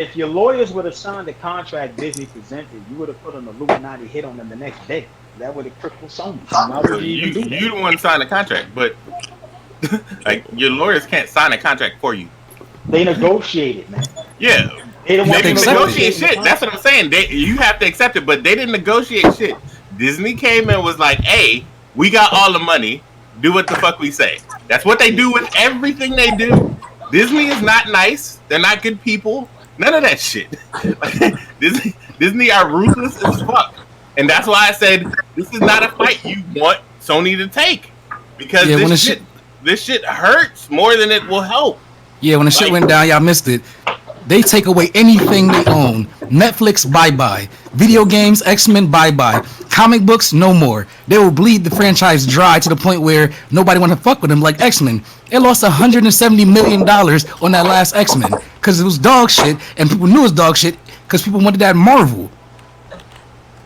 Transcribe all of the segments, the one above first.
if your lawyers would have signed the contract Disney presented, you would have put an Illuminati hit on them the next day. That would have crippled Sony. Why would Well, you even do that? you the one sign the contract, but like your lawyers can't sign a contract for you. They negotiated, man. Yeah, They don't want they to didn't negotiate shit. the That's what I'm saying. You have to accept it, but they didn't negotiate shit. Disney came and was like, "Hey, we got all the money. Do what the fuck we say." That's what they do with everything they do. Disney is not nice. They're not good people. None of that shit. Disney are ruthless as fuck, and that's why I said this is not a fight you want Sony to take because this shit hurts more than it will help. Yeah, when the shit went down, y'all missed it. They take away anything they own. Netflix, bye-bye. Video games, X-Men, bye-bye. Comic books, no more. They will bleed the franchise dry to the point where nobody want to fuck with them like X-Men. It lost $170 million on that last X-Men because it was dog shit, and people knew it was dog shit because people wanted that Marvel.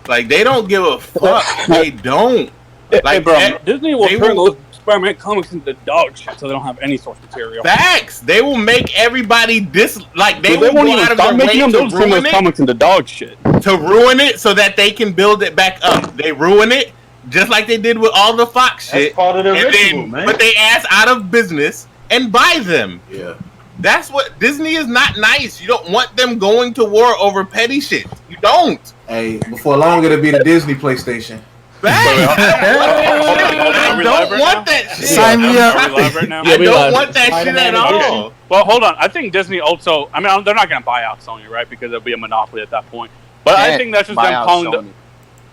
Like, they don't give a fuck. They don't. Like, hey, bro, Disney will turn those Spider-Man comics into dog shit so they don't have any source material. Facts. They will make everybody they won't go even out of start their making way them. to They'll turn ruin those it. comics into dog shit. To ruin it so that they can build it back up. They ruin it just like they did with all the Fox shit. That's part of the ritual, man. Put their ass out of business and buy them. Yeah. That's what Disney is not nice. You don't want them going to war over petty shit. You don't. Hey, before long it'll be the Disney PlayStation. I don't want that shit. Sign me up. Are we live right now? I don't want that shit at all. Well, hold on. I think Disney also. I mean, they're not going to buy out Sony, right? Because it'll be a monopoly at that point. But I think that's just them calling.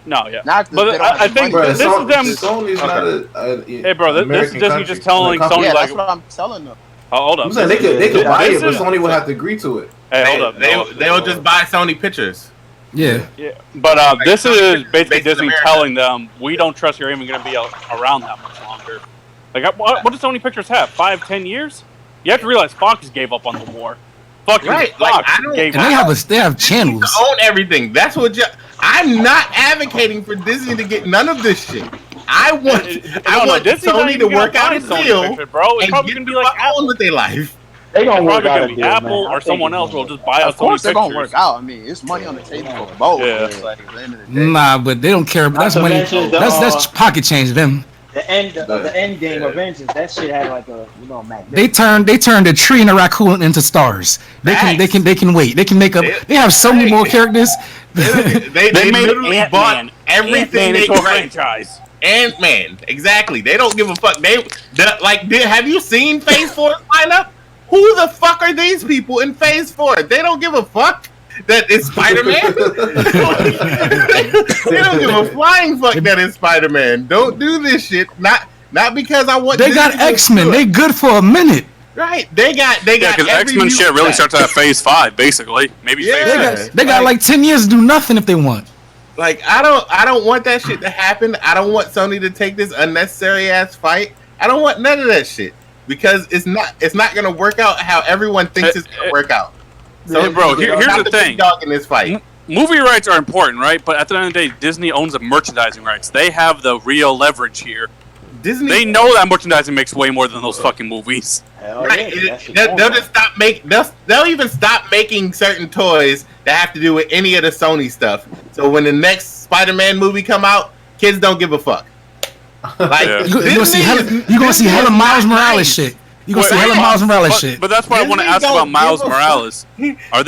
No, yeah. But I think this is them. Sony's not a hey, bro, this is Disney just telling Sony yeah, like. that's what I'm telling them. Oh, hold up. I'm saying they could buy it, but Sony would have to agree to it. Hey, hold up. They'll just buy Sony pictures. Yeah. But this is basically Disney telling them, we don't trust you're even going to be around that much longer. Like, what does Sony Pictures have? 5-10 years? You have to realize Fox gave up on the war. Fucking Right, Fox like, I don't- gave And up. they have channels. To own everything. That's what I'm not advocating for Disney to get none of this shit. I want Disney's not Sony even to gonna work out buy a Sony deal Pictures, bro. It's and probably get going to the be like fuck on with their life. They gonna It's work probably out going a to be deal, Apple man. I or think someone it's else gonna will just work. buy out Of course, Sony they're gonna Pictures. work out. I mean, it's money on the table for both. Yeah. It's like, at the end of the day. Nah, but they don't care. That's to money. mention the, That's pocket change to them. The end game Avengers. That shit had like a They turned a tree and a raccoon into stars. They can wait. They can make up. They have so many more characters. They They made literally bought everything they into a could. franchise. Ant-Man, exactly. They don't give a fuck. Have you seen Phase 4 lineup? Who the fuck are these people in Phase 4? They don't give a fuck that it's Spider-Man. They don't give a flying fuck that it's Spider-Man. Don't do this shit. Not because I want. They got X-Men. They good for a minute. Right. They got. Yeah, because X-Men shit really starts at Phase 5, basically. Maybe Yeah. Phase 6. They got like 10 years to do nothing if they want. Like I don't want that shit to happen. I don't want Sony to take this unnecessary ass fight. I don't want none of that shit because it's not gonna work out how everyone thinks it's gonna work out. So, Hey, bro, here's not the big thing. dog in this fight. Movie rights are important, right? But at the end of the day, Disney owns the merchandising rights. They have the real leverage here. Disney, They know that merchandising makes way more than those fucking movies. right? They'll just stop They'll even stop making certain toys that have to do with any of the Sony stuff. So when the next Spider-Man movie come out, kids don't give a fuck. Like Yeah. You're gonna see hella Miles Morales shit. You gonna see hella Miles Morales shit. But that's what I want to Disney ask about don't Miles give a Morales. Are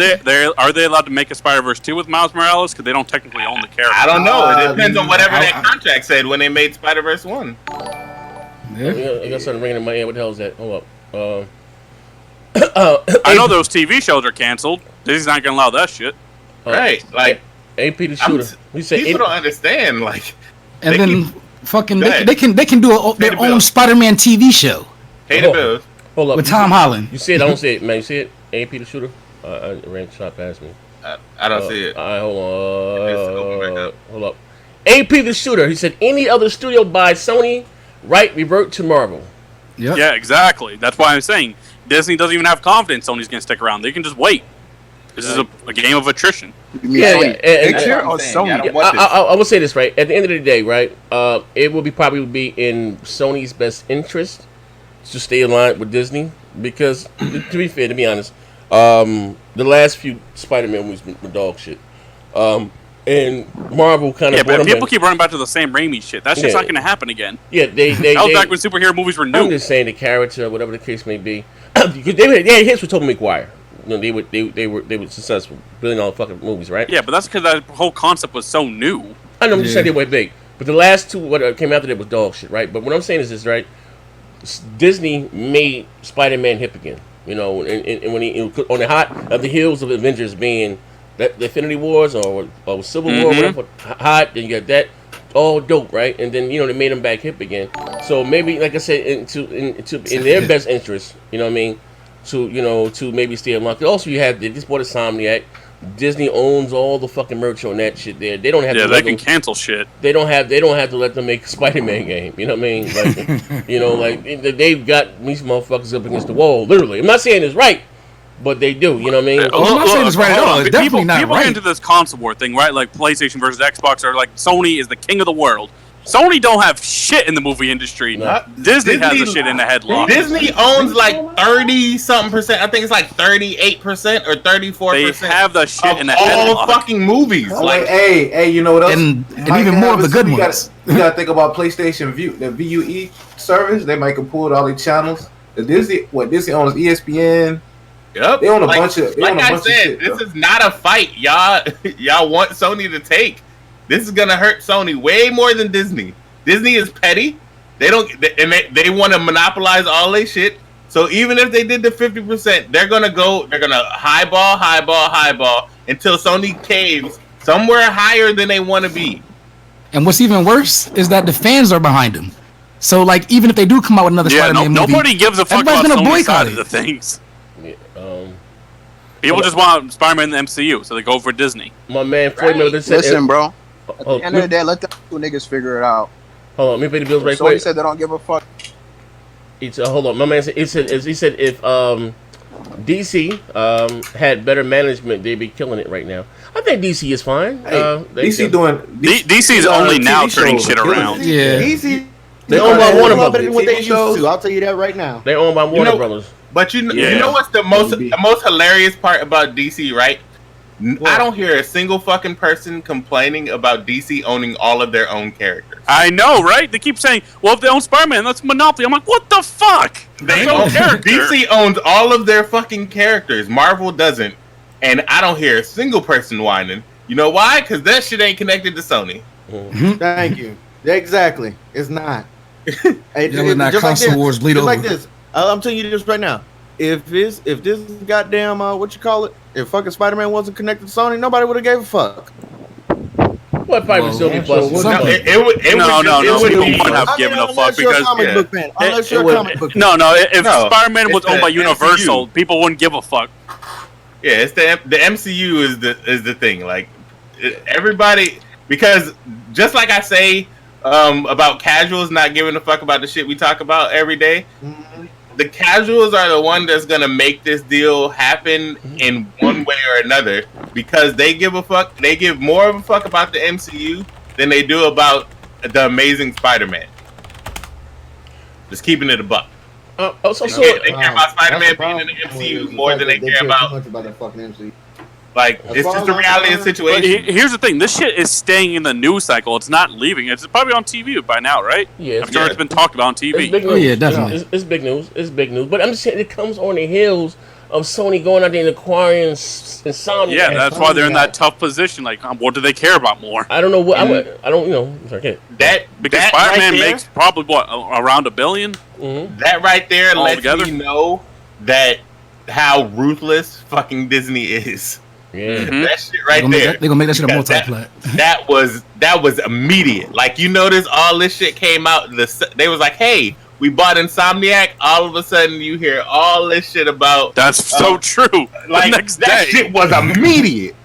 they allowed to make a Spider-Verse 2 with Miles Morales? Because they don't technically own the character. I don't know. It depends on whatever that contract said when they made Spider-Verse 1. I got something ringing in my ear. What the hell is that? Hold up. I know those TV shows are canceled. Disney's not going to allow that shit. Right. Like AP the shooter. He said people don't understand. Like, And they then keep- fucking Go ahead. they can do their the own bill. Spider-Man TV show pay the bills. Hold up. with Tom Holland. You see it? I don't see it, man. You see it? AP the shooter. I ran shot past me. I don't see it. All right, hold It's open on. back up. Hold up. AP the shooter. He said any other studio buys Sony, right? Revert to Marvel. Yep. Yeah, exactly. That's why I'm saying Disney doesn't even have confidence Sony's going to stick around. They can just wait. This is a game of attrition. Yeah, Sony and- picture That's what or I'm saying. I Sony? don't want this. I will say this, right? At the end of the day, right? It will probably be in Sony's best interest to stay aligned with Disney because, to be fair, to be honest, The last few Spider-Man movies were dog shit. And Marvel kind of Yeah, but people keep running back to the Sam Raimi shit. That shit's not going to happen again. Yeah, they that was back when superhero movies were new. I'm just saying the character, whatever the case may be, because they had hits with Tobey Maguire. You know, they were successful, $1 billion fucking movies, right? Yeah, but that's because that whole concept was so new. I know, I'm just saying they were big. But the last two, what came after that was dog shit, right? But what I'm saying is this, right? Disney made Spider-Man hip again. You know, and when he on the heels of Avengers being the Infinity Wars or Civil War, whatever, hot, then you got that, all dope, right? And then they made him back hip again. So maybe, like I said, in their best interest, you know what I mean, to maybe stay unlocked. Also, they just bought a Insomniac. Disney owns all the fucking merch on that shit there. They don't have to they can cancel shit. They don't have to let them make a Spider-Man game. You know what I mean? Like, they've got these motherfuckers up against the wall, literally. I'm not saying it's right, but they do. You know what I mean? I'm not saying it's right at all. It's definitely not people right. get into this console war thing, right? Like PlayStation versus Xbox, or like Sony is the king of the world. Sony don't have shit in the movie industry. No. Disney has the shit in the headlock. Disney owns like 30-something%. I think it's like 38% or 34%. They have the shit in the all headlock. fucking movies. Like, hey, you know what else? And even more of the good ones. You gotta think about PlayStation View, the VUE service. They might can pull all the channels. The Disney owns ESPN. Yep. They own a bunch of. Like I said, this is not a fight, y'all. Y'all want Sony to take. This is gonna hurt Sony way more than Disney. Disney is petty. They want to monopolize all their shit. So even if they did the 50%, they're gonna highball until Sony caves somewhere higher than they want to be. And what's even worse is that the fans are behind them. So, like, even if they do come out with another Spider-Man movie, nobody gives a fuck about Sony's side of the things. Yeah, People just want Spider-Man in the MCU, so they go for Disney. My man Floyd Miller said, Listen, bro. At the end of the day, let the two niggas figure it out. Hold on, let me pay the bills right So he quick. said they don't give a fuck. Hold on, my man said, he said if DC had better management, they'd be killing it right now. I think DC is fine. DC is only now turning shit around. Yeah. DC. They owned by Warner better Brothers. than what they used to. I'll tell you that right now. They owned by Warner Brothers. But you know what's the most hilarious part about DC, right? I don't hear a single fucking person complaining about DC owning all of their own characters. I know, right? They keep saying, well, if they own Spider-Man, that's monopoly. I'm like, what the fuck? They own DC owns all of their fucking characters. Marvel doesn't. And I don't hear a single person whining. You know why? Because that shit ain't connected to Sony. Thank you. Exactly. It's not. When that console wars bleed over. Like this. I'm telling you this right now. If this goddamn if fucking Spider-Man wasn't connected to Sony, nobody would have gave a fuck. What probably would still be busted? We wouldn't have given a fuck because unless you're a comic book fan. If Spider-Man was owned by Universal, people wouldn't give a fuck. Yeah, it's the MCU is the thing. Like everybody, because just like I say about casuals not giving a fuck about the shit we talk about every day. Mm-hmm. The casuals are the one that's gonna make this deal happen in one way or another because they give a fuck. They give more of a fuck about the MCU than they do about the Amazing Spider-Man. Just keeping it a buck. They care about Spider-Man being in the MCU more than they care about the fucking MCU. Like, it's just a reality of the situation. Here's the thing. This shit is staying in the news cycle. It's not leaving. It's probably on TV by now, right? Yeah. I'm sure it's been talked about on TV. It's big news. Oh, yeah, definitely. It's big news. It's big news. But I'm just saying it comes on the heels of Sony going out there and acquiring Insomniac. Yeah, that's why they're in that tough position. Like, what do they care about more? I don't know what. I don't, Sorry, because Spider-Man makes probably, around $1 billion? Mm-hmm. That right there lets together? me know that how ruthless fucking Disney is. Yeah, that shit right there. They're gonna make that shit a multi-plat. That was immediate. Like, you notice all this shit came out. They was like, "Hey, we bought Insomniac." All of a sudden, you hear all this shit about. That's so true. Like, the next that day. shit was immediate.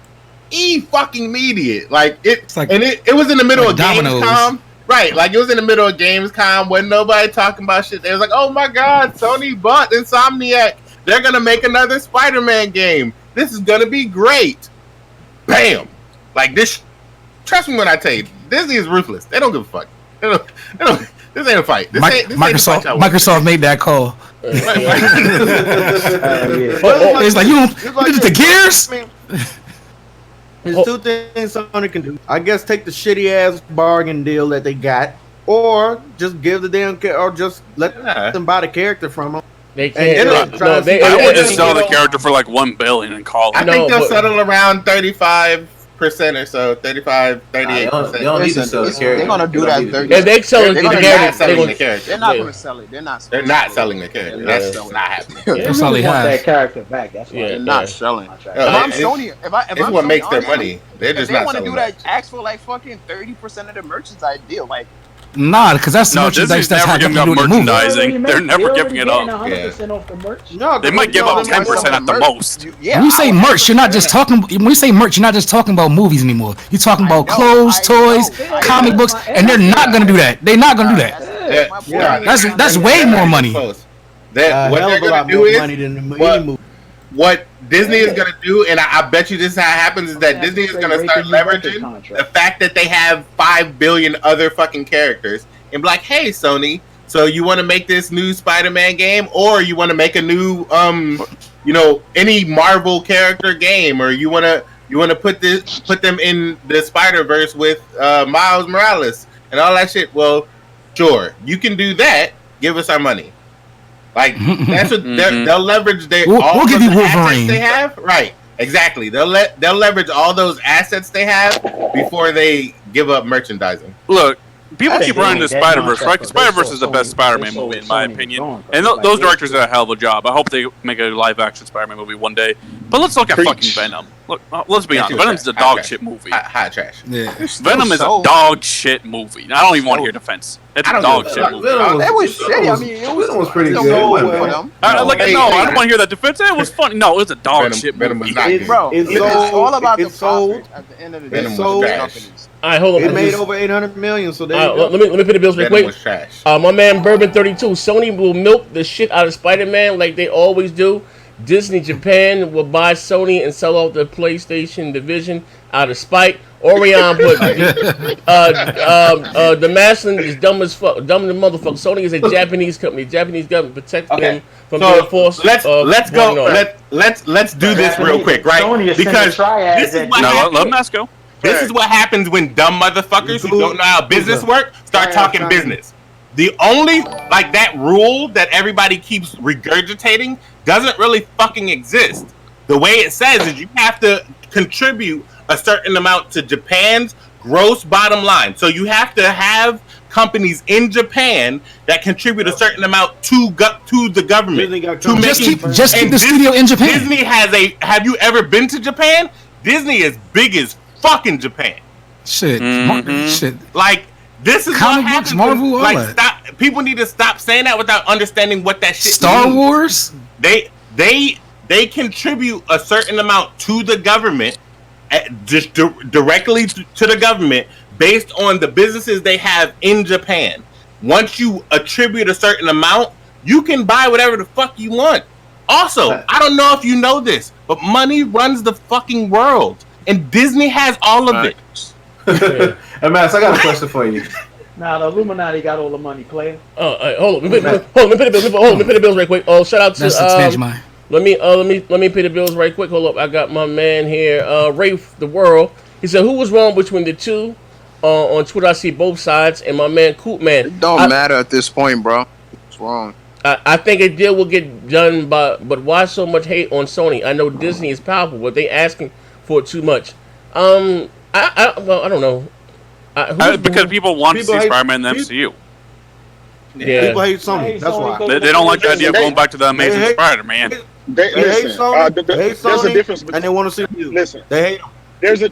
Fucking immediate. Like it, like, and it was in the middle like of dominoes. Gamescom. Right, like it was in the middle of Gamescom when nobody talking about shit. They was like, "Oh my god, Sony bought Insomniac. They're gonna make another Spider-Man game. This is gonna be great." Bam! Like this. Trust me when I tell you, Disney is ruthless. They don't give a fuck. This ain't a fight. This ain't a Microsoft fight, Microsoft made that call. Yeah. It's like you don't. It's the gears. There's two things Sony can do. I guess take the shitty ass bargain deal that they got, or just give the damn or just let them buy the character from them. They can't. I would just sell the character for like $1 billion and call it. I think they'll settle around 35% or so, 35, 38%. They don't need to sell the character. They're gonna do that. If they sell the character, they're not gonna sell it. They're not selling the character. That's not happening. That's all they want have. that character back. That's why they're not selling. If I'm Sony, if I'm what Sony, makes their honestly, money. They're just if they not want to selling do that, ask for like fucking 30% of the merchandise deal. Like, Nah, because that's the No, merchandise Disney's that's never having giving to up do with the movie. merchandising. They're never giving it up. 100% off the merch. No, They might give up 10% at the most. When you say merch, you're not just talking. When you say merch, you're not just talking about movies anymore. You're talking about clothes, toys, comic books, and they're not gonna do that. They're not gonna do that. That's way more money. What they're gonna do is what Disney is gonna do, and I bet you this is how it happens, is that Disney is gonna start leveraging the fact that they have 5 billion other fucking characters and be like, hey, Sony, so you want to make this new Spider-Man game, or you want to make a new any Marvel character game, or you want to put them in the Spider-Verse with Miles Morales and all that shit. Well, sure, you can do that. Give us our money. Like that's what they'll leverage. We'll give you Wolverine. They have, right? Exactly. They'll leverage all those assets they have before they give up merchandising. Look, people keep running the Spider-Verse, right? Because Spider-Verse is the best Spider-Man movie, in my opinion. And those directors did a hell of a job. I hope they make a live-action Spider-Man movie one day. But let's look at fucking Venom. Look, let's be honest. Venom's a dog shit movie. Hot trash. Yeah. Venom is a dog shit movie. I don't even want to hear defense. It's a dog shit movie. That was shitty. I mean, it was pretty good. No, I don't want to hear that defense. It was funny. No, it's a dog shit movie. Bro, it's all about the profit at the end of the day. Venom was trash. All right, hold on. It made over 800 million. So let me pay the bills real Venom quick. was trash. My man Bourbon32. Sony will milk the shit out of Spider-Man like they always do. Disney Japan will buy Sony and sell off the PlayStation division out of spite. Orion put the Maslin is dumb as fuck, dumb as a motherfucker. Sony is a Japanese company. Japanese government protects them from being forced. Let's do this real quick, right? Because this is what happens. Let them ask go. This is what happens when dumb motherfuckers who don't know how business work start talking business. The only that rule that everybody keeps regurgitating doesn't really fucking exist. The way it says is you have to contribute a certain amount to Japan's gross bottom line. So you have to have companies in Japan that contribute a certain amount to the government. Just keep the studio in Japan. Disney has have you ever been to Japan? Disney is big as fucking Japan. Shit. Shit. Like, this is comic what books, happens. Marvel, all Like, that. stop. People need to stop saying that without understanding what that shit Star means. Wars? They contribute a certain amount to the government, just directly to the government, based on the businesses they have in Japan. Once you attribute a certain amount, you can buy whatever the fuck you want. Also, I don't know if you know this, but money runs the fucking world, and Disney has all of it. Hey, Max, I got a question for you. Nah, the Illuminati got all the money, player. Hold on. Let me pay the bills right quick. Oh, shout out to let me pay the bills right quick. Hold up, I got my man here, Rafe the World. He said, "Who was wrong between the two?" On Twitter, I see both sides, and my man Coop Man. It don't matter at this point, bro. What's wrong? I think a deal will get done, but why so much hate on Sony? I know Disney is powerful, but they asking for too much. I don't know. Because people want to see Spider-Man in the MCU. Yeah. People hate Sony. That's why. They don't like the idea of going back to the Amazing Spider-Man. They hate Sony. There's a difference, and they want to see you. Listen, they hate. There's a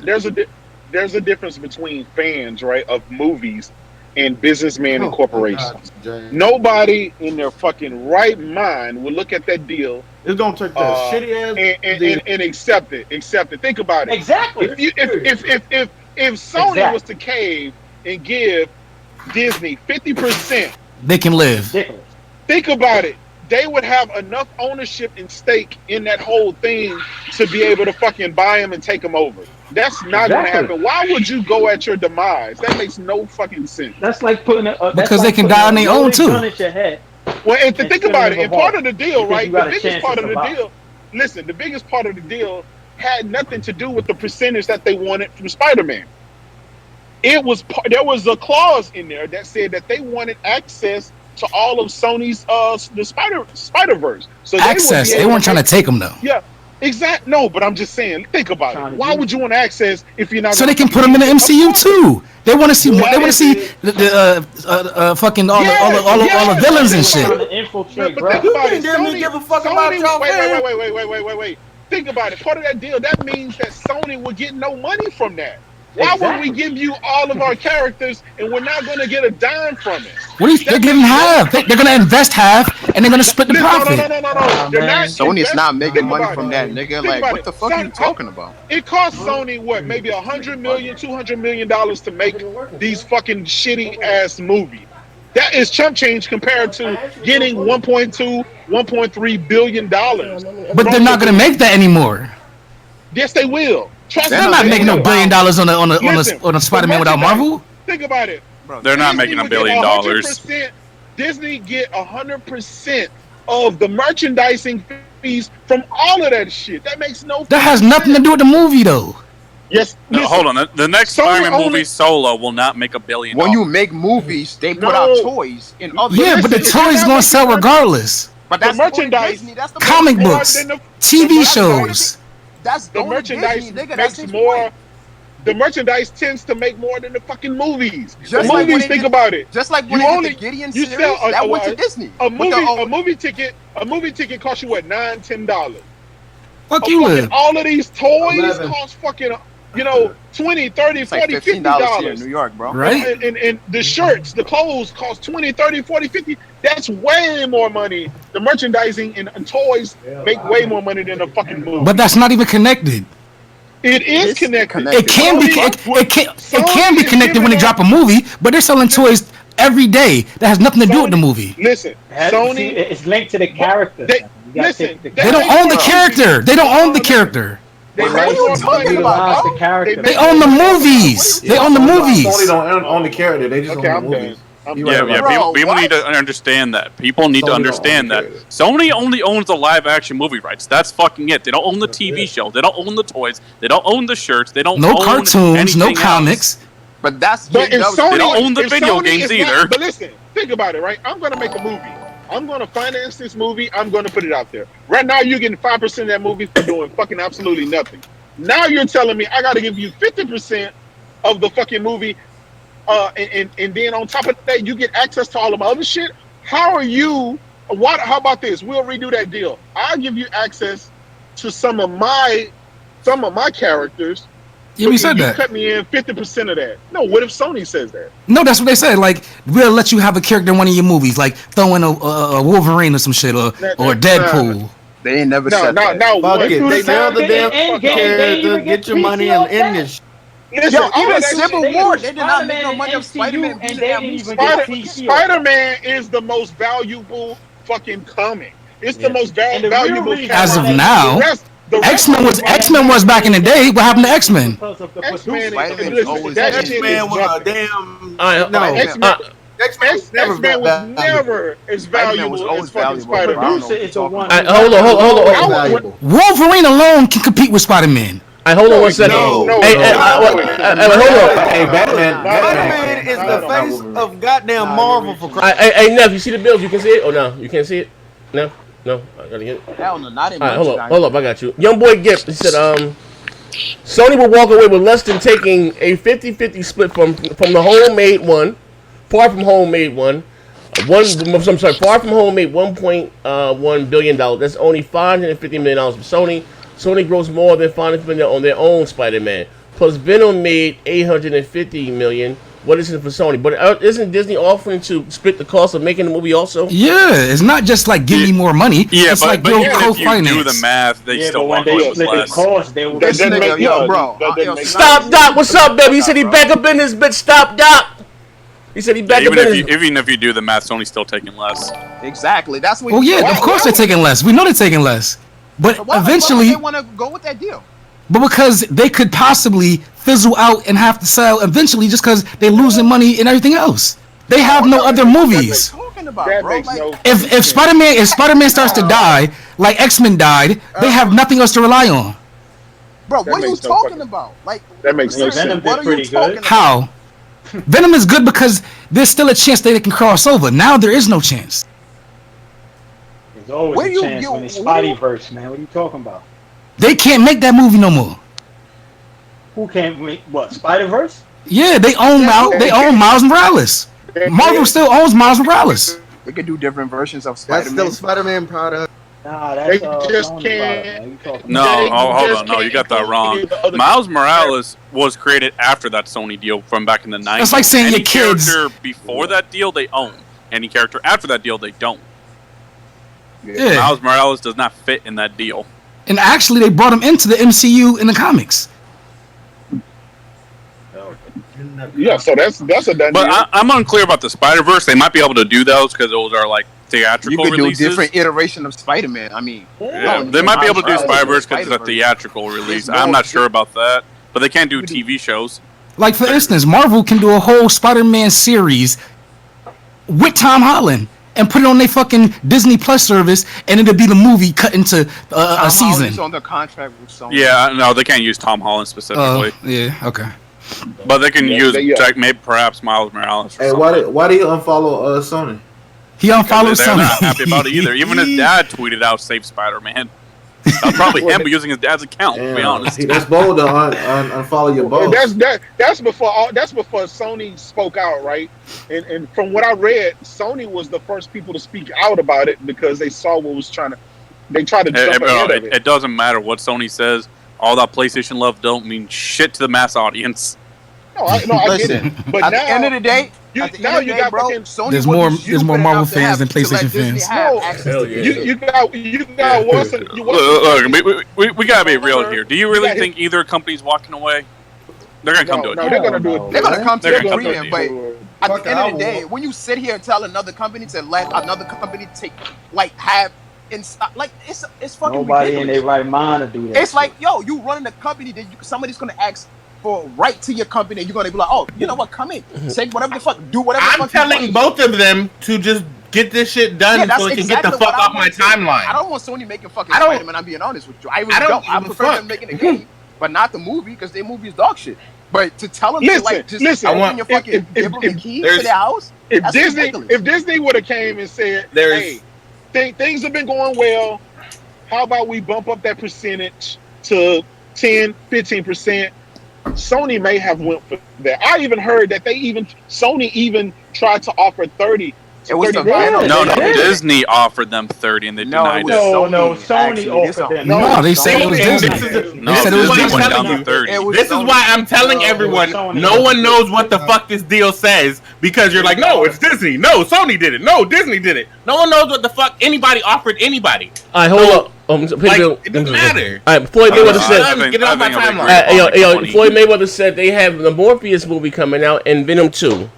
difference between fans, right, of movies and businessmen and corporations. Nobody in their fucking right mind will look at that deal. It's gonna take that shitty ass and accept it. Think about it. Exactly. If Sony was to cave and give Disney 50%, they can live. Think about it. they would have enough ownership and stake in that whole thing to be able to fucking buy them and take them over. That's not going to happen. Why would you go at your demise? That makes no fucking sense. That's like putting because they can die on their own too. Well, and to think about it, and part of the deal, right? The biggest part of the deal. Listen, the biggest part of the deal had nothing to do with the percentage that they wanted from Spider-Man. There was a clause in there that said that they wanted access to all of Sony's the Spider-Verse. So they weren't trying to take them though. Yeah, exactly. No, but I'm just saying, think about it. Why would you want access if you're not? So they can put them in the MCU too. They want to see. They want to see the fucking all the villains and shit. But think about it. Sony, give a fuck about y'all. Wait. Think about it. Part of that deal, that means that Sony would get no money from that. Why would we give you all of our characters and we're not going to get a dime from it? They're giving half. They're going to invest half and they're going to split the profit. No. Sony is not making money from that, nigga. Like, what the fuck are you talking about? It costs Sony, what, maybe $100 million, $200 million to make these fucking shitty ass movies. That is chump change compared to getting $1.2, $1.3 billion. But they're not going to make that anymore. Yes, they will. They're not making no $1 billion on a Spider-Man without Marvel. Think about it. They're not making $1 billion. Disney get 100% of the merchandising fees from all of that shit. That makes no. That has nothing to do with the movie, though. Yes. No, hold on. The next Spider-Man movie, Solo, will not make $1 billion. When you make movies, they put out toys in other. Yeah, but the toys gonna sell regardless. But that's the merchandise. Disney, that's the comic books, TV shows. That's the merchandise makes more. The merchandise tends to make more than the fucking movies. Just the movies, think about it. Just like when you did the Gideon series, that went to Disney. A movie ticket costs you what, $9-10. Fuck you, live. All of these toys cost fucking, $20, $30, $40, $50 here in New York, bro. Right? And the shirts, the clothes cost $20, $30, $40, $50. That's way more money. The merchandising and toys make way more money than a fucking movie. But that's not even connected. It is connected. It can be connected when they drop a movie, but they're selling toys every day that has nothing to do with the movie. Listen, Sony, it's linked to the character. They don't own the character. They don't own the character. They own the movies. They own the movies. Sony don't own the character. They just own the movies. People need to understand that. People need to understand that. Sony only owns the live-action movie rights. That's fucking it. They don't own the TV show. They don't own the toys. They don't own the shirts. They don't own cartoons, no comics. But that's they don't own the video games either. But listen, think about it, right? I'm gonna make a movie. I'm gonna finance this movie. I'm gonna put it out there. Right now, you're getting 5% of that movie for doing fucking absolutely nothing. Now you're telling me I gotta give you 50% of the fucking movie. And then on top of that, you get access to all of my other shit. How about this? We'll redo that deal. I'll give you access to some of my characters. Yeah, we said that. Cut me in 50% of that. No, what if Sony says that? No, that's what they said. Like, we'll let you have a character in one of your movies, like throw in a Wolverine or some shit, or Deadpool. They ain't never said that. No, fuck it. They sell the damn character, get your money and end this. Listen, even Civil War, they did not make no money of Spider-Man. Spider-Man is the most valuable fucking comic. It's the most valuable. As of now, X-Men was back in the day. What happened to X-Men? X-Men was never as valuable as fucking Spider-Man. Hold on. Wolverine alone can compete with Spider-Man. Hold on one second. Hold on. Hey, Batman is the face of goddamn Marvel for Christ. Hey, Nev, you see the bills? You can see it? Oh, no. You can't see it? No? I gotta get it. Hell no, not in hold up, I got you. Young boy Gift, he said, Sony will walk away with less than taking a 50-50 split from the homemade one, Far From Homemade one. Far From Homemade $1.1 billion. That's only $550 million for Sony. Sony grows more than $500 million on their own Spider-Man. Plus, Venom made $850 million. What is it for Sony? But isn't Disney offering to split the cost of making the movie also? Yeah, it's not just like give me more money. Yeah, it's but even if you do the math, they still want less. Stop, Doc. What's up, baby? He said he back up in this bitch. Stop, Doc. He said he back even up if in you, even if you do the math, Sony's still taking less. Exactly. That's what. Well, yeah, of course they're taking less. We know they're taking less. But Why eventually, they want to go with that deal? but because they could possibly fizzle out and have to sell eventually just because they're losing money and everything else. They have no other movies. Talking about, That bro. makes Like, no If Spider-Man starts to die, like X-Men died, they have nothing else to rely on. bro, That what are you makes no talking fucking- about? Like, That makes no seriously, Venom sense. did what are pretty you talking good. about? How? Venom is good because there's still a chance that they can cross over. Now there is no chance. There's always Where a you- chance you- when it's where you- Spideyverse, man. What are you talking about? They can't make that movie no more. Who can't make what? Spider-Verse? Yeah, they own Miles Morales. Marvel still owns Miles Morales. They could do different versions of That's Spider-Man. still Spider-Man product. Nah, They that's just Sony can't- product, man. You talking No, They hold just on. No, you can't got that include wrong. any of the other Miles Morales was created after that Sony deal from back in the 90s. It's like saying Any your kids- character before that deal, they own. Any character after that deal, they don't. Yeah. Miles Morales does not fit in that deal. And actually, they brought him into the MCU in the comics. Yeah, so that's a done But deal. I'm unclear about the Spider-Verse. They might be able to do those because those are like You theatrical could do releases. different iteration of Spider-Man. I mean, Yeah, no, they might be able to do Miles Morales Spider-Verse is because it's a Spider-Verse. theatrical release. There's I'm no- not sure about that. But they can't do TV shows. Like, for instance, Marvel can do a whole Spider-Man series with Tom Holland and put it on their fucking Disney Plus service, and it'll be the movie cut into a Tom season. Holland's on the contract with Sony. Yeah, no, they can't use Tom Holland Oh, specifically. yeah, okay. But they can Yeah, use yeah. like, maybe perhaps Miles Morales. Or Hey, why did he unfollow Sony? He unfollowed they're Sony. not happy about it either. Even his dad tweeted out "Save Spider-Man." That's probably him using his dad's account. To be honest, That's bold to unfollow your boss. That's before Sony spoke out, right? And from what I read, Sony was the first people to speak out about it because they saw what was they tried to jump ahead of it. It doesn't matter what Sony says. All that PlayStation love don't mean shit to the mass audience. No, I get it. Listen, But at now, the end of the day, you at the end of the day, bro, fucking Sony There's wasn't more stupid Marvel enough to fans than to let PlayStation Disney fans. have No. access Hell to yeah. this. you got We gotta be real here. Do you really Yeah. think either company's walking away? They're gonna come to it. No, they're gonna do it. They're gonna come to They're an gonna come to agreement, a but deal. at the end of the day, when you sit here and tell another company to let another company take, like, have in stock, like, it's fucking Nobody in ridiculous. their right mind to do that. It's like, yo, you running a company that somebody's gonna ask for a right to your company, and you're gonna be like, oh, you know what, come in, take whatever the fuck, do whatever the I'm fuck telling you both of them to just get this shit done that's so it can exactly get the what fuck I off my want to. timeline. I don't want Sony making fucking I don't- Spider-Man, I'm being honest with you. I really I don't don't. I give a prefer fuck. them making a game, but not the movie, because their movie is dog shit. But to tell them Listen, to, like, just listen, open I want- your fucking, give them the key to there's- their house, If that's ridiculous. Disney would have came and said, There's- "Hey, things have been going well. How about we bump up that percentage to 10, 15%?" Sony may have went for that. I even heard that Sony even tried to offer 30. It was the 30 grand. Venom. No, They did. Disney offered them 30 and they No, denied it was it. No, Sony actually. offered them. No, they said it was This Disney. is- No, They said it was Disney Disney. went down to 30. It was This is Sony. why I'm telling everyone, Sony. no one knows what the fuck this deal says because you're like, no, it's Disney. No, Sony did it. No, Disney did it. No one knows what the fuck anybody offered anybody. All right, hold up. Like, it doesn't matter. All right, Floyd Mayweather I said. think- Get it off my I think I'll timeline. agree on Yo, 20. Floyd Mayweather said they have the Morpheus movie coming out and Venom 2.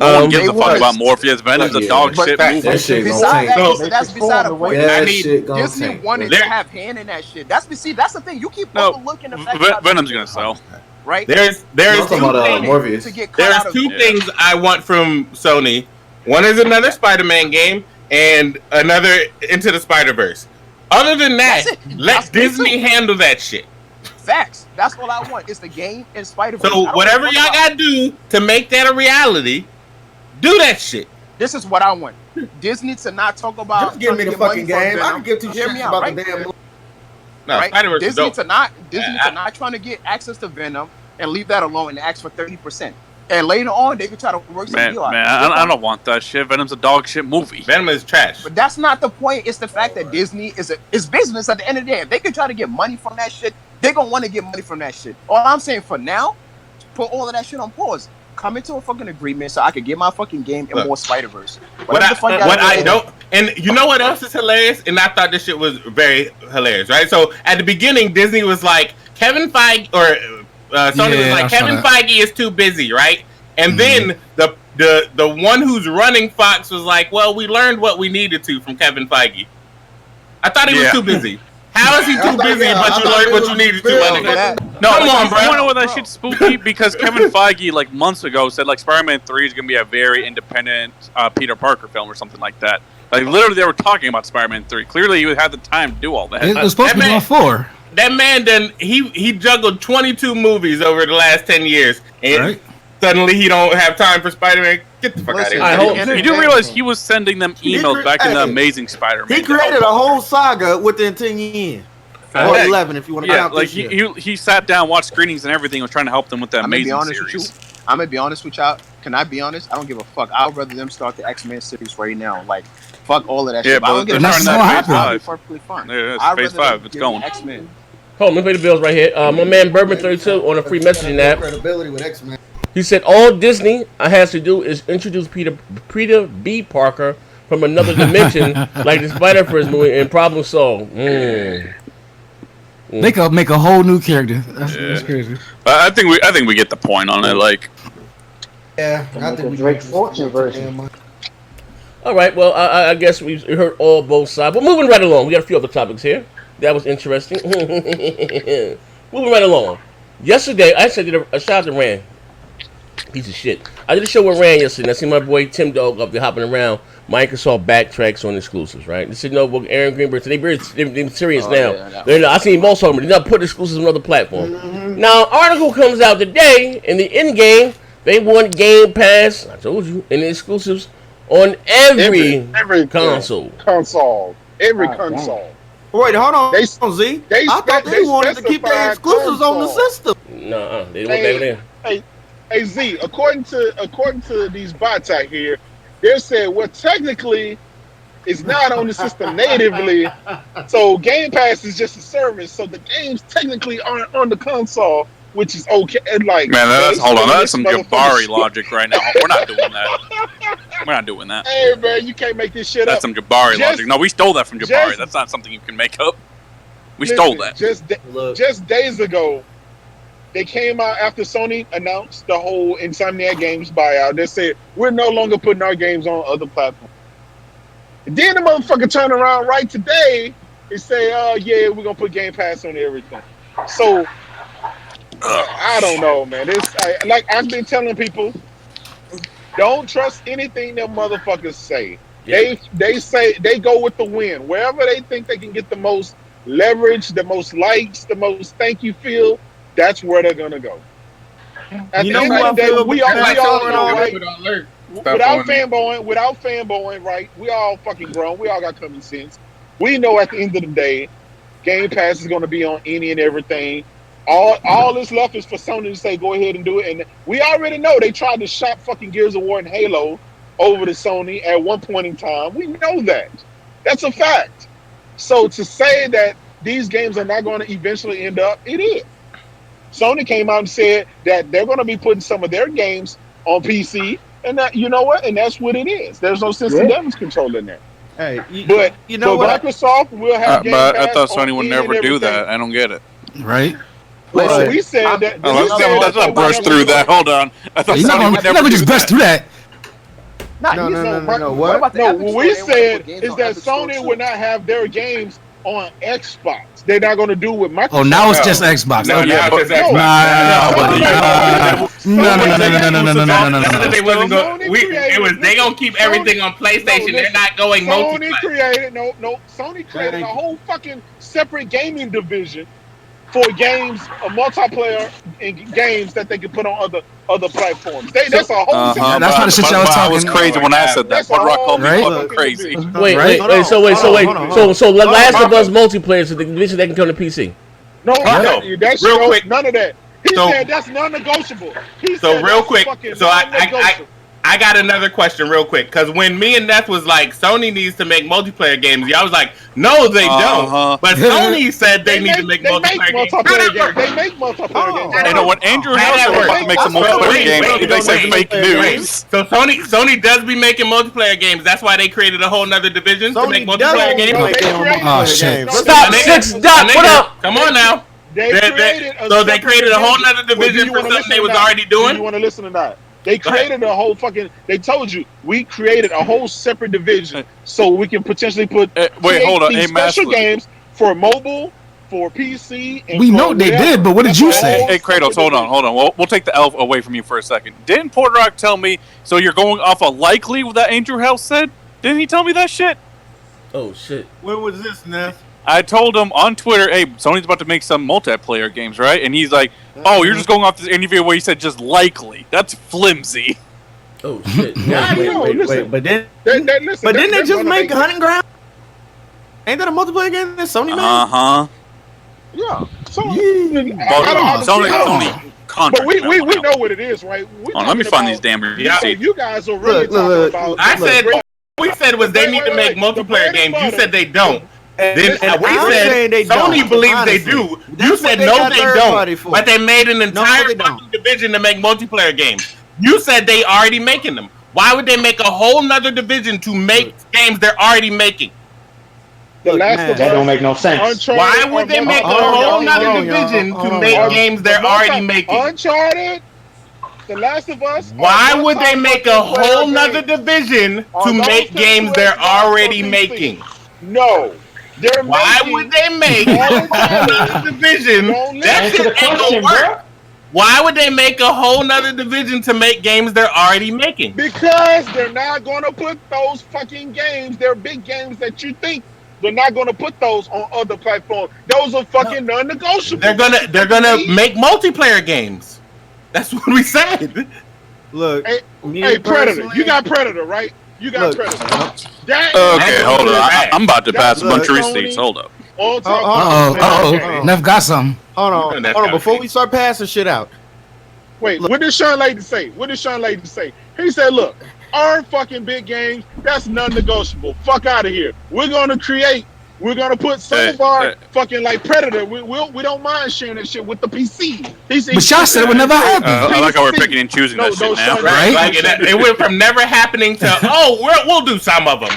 No one gives They a fuck was. about Morpheus. Venom's a Yeah. dog But shit that- movie. That shit gonna Beside tank. that, that's beside the point. That I need- shit gonna Disney tank. wanted There- to have hand in that shit. That's the thing. You keep No, overlooking the fact that Venom's gonna sell. right? There's I'm talking two about things. Morpheus. To get cut There's out of two Yeah. things I want from Sony. One is another Spider-Man game, and another Into the Spider-Verse. Other than that, That's it. let That's it Disney too. handle that shit. Facts. That's all I want. It's the game and Spider-Verse. So whatever y'all gotta do to make that a reality, do that shit. This is what I want. Disney to not talk about. Just give me the trying to fucking get money game. from I can give two Hear me shits out, about right? the damn movie. No, Right? Spider-Verse is Disney dope. to not trying to get access to Venom and leave that alone and ask for 30%. And later on, they could try to work some Man, deal out. I don't want that shit. Venom's a dog shit movie. Venom is trash. But that's not the point. It's the fact that Disney is business at the end of the day. If they can try to get money from that shit, they're going to want to get money from that shit. All I'm saying for now, put all of that shit on pause. Come into a fucking agreement so I could get my fucking game and Look, more Spider-Verse. What I don't, and you know what else is hilarious? And I thought this shit was very hilarious, right? So at the beginning, Disney was like, Kevin Feige, or Sony was Yeah, I like, saw Kevin that. Feige is too busy, right? And then the one who's running Fox was like, well, we learned what we needed to from Kevin Feige. I thought he was too busy. How is he too busy but you learned what you needed to, my nigga? No, come on, bro. You wanna know what that shit's spooky? Because Kevin Feige, like months ago, said like Spider-Man 3 is gonna be a very independent Peter Parker film or something like that. Like literally, they were talking about Spider-Man 3. Clearly, you had the time to do all that. It was supposed to be on 4. That man done he juggled 22 movies over the last 10 years, and suddenly he don't have time for Spider-Man. Get the fuck out of here! You do realize he was sending them emails back in the Amazing Spider-Man. He created a whole saga within 10 years. Or 11, if you want to count like this year. he sat down, watched screenings and everything, was trying to help them with the Amazing series. I'm gonna be honest with y'all. Can I be honest? I don't give a fuck. I'd rather them start the X-Men series right now. Like, fuck all of that shit. But I don't give a that's fuck. not happening. That'd be perfectly fine. Yeah, I'd it's phase rather 5. It's give going. me X-Men. Hold on, let me pay the bills right here. My man Bourbon32 on a free messaging app. Credibility with X-Men. He said all Disney has to do is introduce Peter B. Parker from another dimension, like the Spider-Verse movie, and problem solved. They could make a whole new character. That's crazy. I think we get the point on it. Like, Yeah, I think we Drake Fortune version. All right, well, I guess we heard both sides. But moving right along, we got a few other topics here. That was interesting. Moving right along. Yesterday, I actually did a shout out to Rand. Piece of shit. I did a show with Rand yesterday, and I see my boy Tim Dog up there hopping around. Microsoft backtracks on exclusives, right? They said, no, well, Aaron Greenberg, so they're serious now. I seen most of them, they're not putting exclusives on other platforms. Now, article comes out today, in the in-game, they want Game Pass, I told you, and the exclusives on every console. Every console. Wait, hold on. They- Z. they I thought they wanted to keep their specified exclusives on the console. system. No, they don't want that there. Hey Z, according to these bots out here, they said, well, technically, it's not on the system natively. So Game Pass is just a service. So the games technically aren't on the console, which is okay. And like, man, hold on, that's some motherfucker Jabari shit. logic right now. We're not doing that. We're not doing that. Hey man, you can't make this shit That's up. some Jabari logic. No, we stole that from Jabari. just- That's not something you can make up. We Listen, stole that. Just days ago, they came out after Sony announced the whole Insomniac Games buyout. They said, we're no longer putting our games on other platforms. And then the motherfucker turned around right today and say, yeah, we're going to put Game Pass on everything. So, I don't know, man. Like I've been telling people, don't trust anything them motherfuckers say. Yeah. They say, they go with the win. Wherever they think they can get the most leverage, the most likes, the most thank you feel, that's where they're gonna go. At You the know end who of I the day, feel we all know, right? Without fanboying, right? We all fucking grown. We all got common sense. We know at the end of the day, Game Pass is gonna be on any and everything. All that's left is for Sony to say, go ahead and do it. And we already know they tried to shop fucking Gears of War and Halo over to Sony at one point in time. We know that. That's a fact. So to say that these games are not going to eventually end up, it is. Sony came out and said that they're going to be putting some of their games on PC, and that, you know what? And that's what it is. There's no system damage control in there. Hey, But you know what? Microsoft will have Game But I Pass thought on Sony would any never and do everything. that. I don't get it. Right? Listen, we said that. Let's not brush through that. Hold on. I thought You're Sony would not never gonna do just that. bust through that. No. What? about the No, Epic what Store? we They wanna said put games is on that Epic Store, Sony too. would not have their games on Xbox. They're not going to do with Microsoft. Oh, now it's just Xbox. No, Okay. now it's just No. Xbox. No. They wasn't Sony going. created- It was they gonna keep everything on PlayStation. They're not going Sony multiplayer. created Sony created a whole fucking separate gaming division for games, multiplayer games that they could put on other platforms. That's a whole. That's not the shit y'all was I was talking. crazy when I said that. That's Bud a Rock called me Right? fucking crazy. Wait. Hold on. So The Last of Us multiplayer, so the division they can come to PC. No, No. that's Real quick. none of that. He So- said that's non-negotiable. He So said real that's quick, fucking so I non-negotiable. got another question real quick, because when me and Neth was like, Sony needs to make multiplayer games, y'all was like, no, they don't. But Sony said they need to make multiplayer games. They make multiplayer games. You know what? Andrew How that Harrison was about work? to make some Wait, multiplayer games. wait, They said wait, fake news. So Sony does be making multiplayer games. That's why they created a whole nother division to make multiplayer games. Oh, shit. Stop, Six Dot, what up? Come on now. They created a whole nother division for something they was already Do you doing. want to listen or not? They created a whole fucking. They told you we created a whole separate division so we can potentially put. Wait, hold on. These Hey, special Master. games for mobile, for PC. And We for know they whatever. did, but what did you say? Hey, Kratos, hold on. We'll take the elf away from you for a second. Didn't Porter Rock tell me? So you're going off of likely what that Andrew House said? Didn't he tell me that shit? Oh shit. When was this, Neff? I told him on Twitter, hey, Sony's about to make some multiplayer games, right? And he's like, oh, you're just going off this interview where he said just likely. That's flimsy. Oh shit. Wait, but then, Listen, but didn't they that's just one of make they- Hunting Ground? Ain't that a multiplayer game that Sony made? Uh-huh. Yeah. So, Well, Sony contract. but we know what it is, right? Let me find these damn So receipts. you guys are really Look, talking about. I said Wait, what we said was they need to make The multiplayer bread and games. You butter. said they don't. Then And we I'm said saying they Sony don't, believes honestly. they do. That's You what said they no, got they third party don't. for. But they made an entire they don't. fucking division to make multiplayer games. You said they already making them. Why would they make a whole nother division to make games they're already making? The Last man, of That Us, don't make no sense. Uncharted, Why would they make a hold on, whole hold nother on, y'all. division Hold to on, make y'all. games they're already making? Uncharted, The Last of Us. Why are would they make a multiplayer whole games. nother division Are to those make games Xbox they're already or PC? making? No. They're Why making, would they make a whole nother division? Don't That Answer shit the ain't gonna question, work. bro. Why would they make a whole nother division to make games they're already making? Because they're not going to put those fucking games, they're big games that you think, they're not going to put those on other platforms. Those are fucking non-negotiable. They're gonna make multiplayer games. That's what we said. Look, Hey, me hey, Predator. personally- You got Predator, right? You got Look, Predator. That Okay, hold on. I'm about to pass a bunch of Sony. receipts. Hold up. all talk Uh oh. about Neff got something. Hold on. Before we start passing shit out, Wait, what did Sean Layden say? What did Sean Layden say? He said, look, our fucking big games, that's non-negotiable. Fuck out of here. We're going to put some of our fucking like Predator. We don't mind sharing that shit with the PC. But y'all said it would never happen. I like how we're picking and choosing that shit now. Sean, Right? Like it went from never happening to we'll do some of them.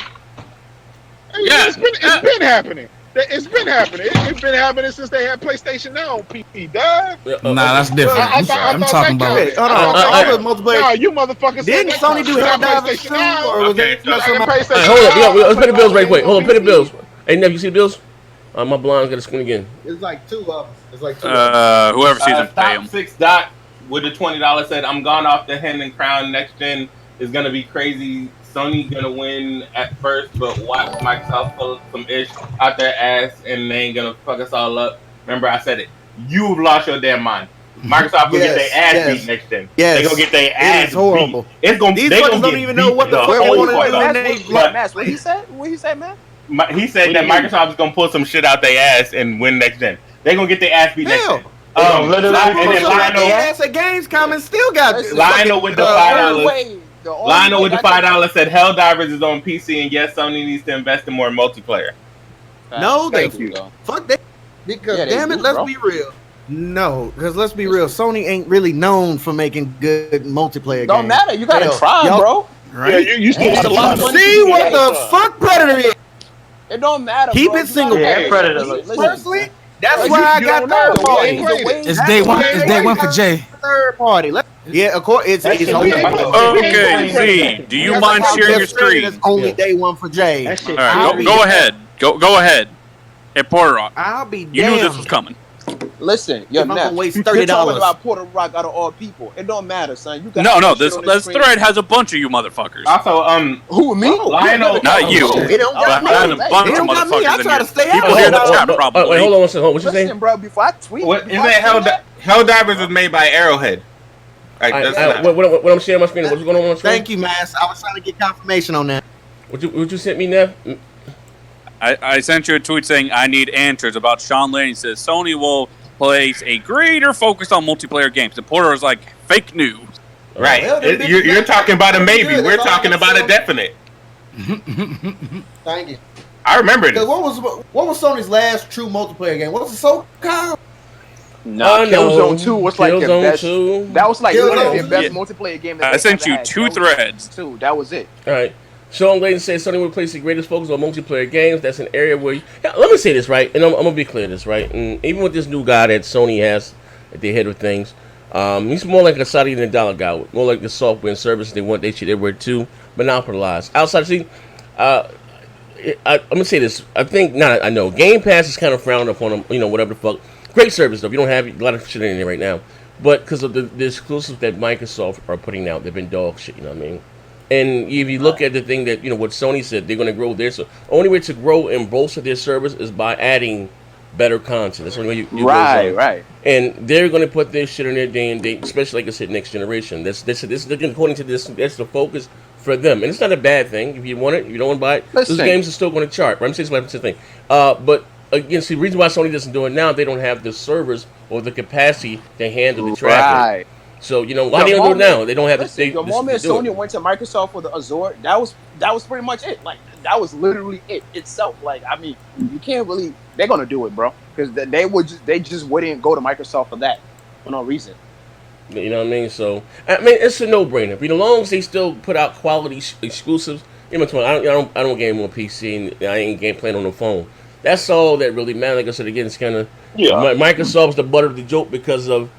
Yeah, it's been happening. It's been happening. It's been happening since they had PlayStation Now on PC, dog. Nah, that's different. I thought I'm that talking counted. about. hold on. All the multiplayer. Nah, you motherfuckers. Didn't Sony do Helldivers 2, or was Okay, it so- some? PlayStation Hold up, Now, let's pay the bills right quick. Hold on, pay the PC. bills. Hey, Nev, you see the bills? My blind's got to screen again. It's like two of them. It's like two. Of them. Whoever sees them, pay Top them. 6 Dot with the $20 said, I'm gone off the hen and crown. Next gen is gonna be crazy. Sony gonna win at first, but watch Microsoft pull some ish out their ass and they ain't gonna fuck us all up. Remember, I said it. You've lost your damn mind. Microsoft will get their ass beat next gen. Yes. They gonna get their ass It's horrible. beat. It's gonna. These they fuckers gonna don't get even know beat what the fuck Wait, they wait, want wait, to do. Matt, And they but- Matt, what he said? What he said, man? He said that Microsoft is gonna pull some shit out their ass and win next gen. They gonna get their ass beat next Hell. gen. literally And then They Lionel, ass at Gamescom and still got Lionel with the $5. Lionel with the $5. $5 said Helldivers is on PC, and yes, Sony needs to invest in more multiplayer. No, they Thank you. fuck that. Because Yeah, they damn it, do, let's bro. be real. No, because let's be real. Sony ain't really known for making good multiplayer Don't games. matter. You gotta Hell, try, y'all- bro. Yeah, you still got a lot of money. See to do what that. the fuck Predator is. It don't matter. Keep bro. it single. You gotta- Yeah, Predator listen, looks listen. Personally, that's You- why I you got don't know. third The party. way- the way- It's day one. It's day one for Jay. Third party. Yeah, of course. It's shit only be- Okay, Z, do you mind sharing your screen? It's only day one for Jay. That shit. All right, I'll be- go ahead. Go ahead. Hey, Porter Rock, I'll be you knew damned this was coming. Listen, yo, if I'm now gonna waste you're talking $30. about Porter Rock out of all people. It don't matter, son. You got No, shit this on the screen. thread has a bunch of you motherfuckers. Also, Who me? Lionel, Not you. It don't But got I had a me. bunch They of don't got me. I motherfuckers in try to here. stay out People of here in it. the chat probably. Wait, hold on one second. What you saying? Listen, bro. Before I tweet, What before isn't I it? say that, Helldivers was made by Arrowhead. Right, that's not. What I'm sharing my screen? What's going on my screen? Thank you, Mass. I was trying to get confirmation on that. What you sent me, Nev? I sent you a tweet saying I need answers about Sean Lane. He says Sony will place a greater focus on multiplayer games. And Porter was like, fake news. Right. Well, then You're talking about a maybe. good. We're That's all talking I about a said. definite. Thank you. I remember this. Because what was Sony's last true multiplayer game? What was it so called? Nah, Killzone 2 was like their Killzone best. 2. That was like literally their best Yeah. multiplayer game. That I they sent ever you had. 2 Killzone threads. 2. That was it. All right. Sean Layden says Sony will place the greatest focus on multiplayer games. That's an area where yeah, let me say this, right? And I'm going to be clear this, right? And even with this new guy that Sony has at the head of things, He's more like a Saudi than a dollar guy, more like the software and service they want. They shit everywhere too, monopolized. Outside, see, I'm gonna say this. I think not. I know Game Pass is kind of frowned upon. Whatever the fuck. Great service though. If you don't have a lot of shit in there right now, but because of the exclusives that Microsoft are putting out, they've been dog shit. You know what I mean? And if you look at the thing that what Sony said, they're gonna grow their. So only way to grow and bolster their service is by adding better content. That's the only way you Right. And they're going to put their shit on their day and date, especially like I said, next generation. This according to this, that's the focus for them, and it's not a bad thing. If you want it, if you don't want to buy it, those games are still going to chart. Right? I'm saying it's the thing. But again, see, the reason why Sony doesn't do it now, they don't have the servers or the capacity to handle the traffic. Right. So why they don't do it now? They don't have the moment Sony went to Microsoft for the Azure, that was pretty much it. Like that was literally it itself. Like I mean, you can't really. They're gonna do it, bro, because they just wouldn't go to Microsoft for that for no reason. You know what I mean? So I mean, it's a no-brainer. As long as they still put out quality exclusives, I don't game on PC and I ain't playing on the phone. That's all that really matters. Like I said again, it's kind of Microsoft's the butt of the joke because of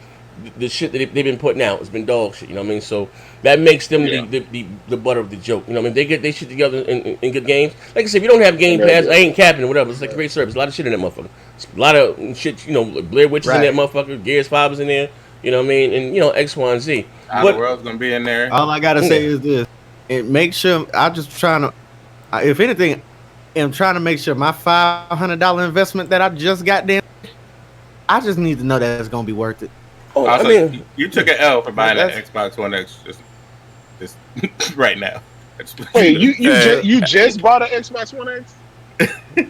the shit that they've been putting out. It's been dog shit. You know what I mean? So that makes them the butt of the joke. You know what I mean? They get their shit together in good games. Like I said, if you don't have Game Pass, I ain't capping or whatever. It's like a great service. A lot of shit in that motherfucker. A lot of shit. Blair Witch is in that motherfucker. Gears 5 is in there. You know what I mean? And X, Y, and Z. The world's gonna be in there. All I gotta say is this: it makes sure I'm just trying to. If anything, I'm trying to make sure my $500 investment that I just got there. I just need to know that it's gonna be worth it. Oh, also, I mean, you took an L for buying an Xbox One X just right now. Wait, you just bought an Xbox One X?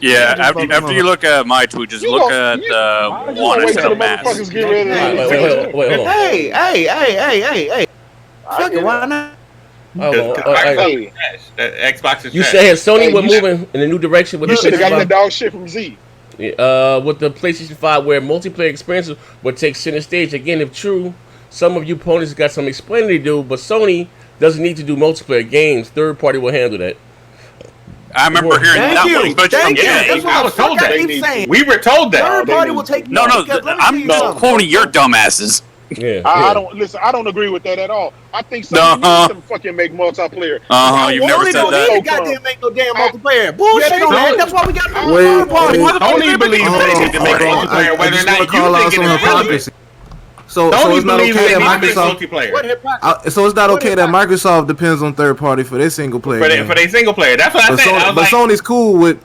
Yeah, after you look at my tweet, just look at the one instead of mass. Wait, hold on. Hey. Fuck it, why not? Xbox is you saying Sony was moving in a new direction with you should have gotten the dog shit from Z. With the PlayStation 5, where multiplayer experiences would take center stage. Again, if true, some of you opponents got some explaining to do, but Sony doesn't need to do multiplayer games. Third party will handle that. I remember hearing that one, but I was told that. We were told that. Third party will take. No, I'm not quoting your dumbasses. Yeah, I don't listen. I don't agree with that at all. I think Sony needs to fucking make multiplayer. You've never said that. They goddamn make no damn multiplayer. Bullshit on that. That's why we got third party. Sony believes they need to make multiplayer, whether or not you think it is hypocrisy. So it's not okay that Microsoft. So it's not okay that Microsoft depends on third party for their single player. For their single player, that's what I said. But Sony's cool with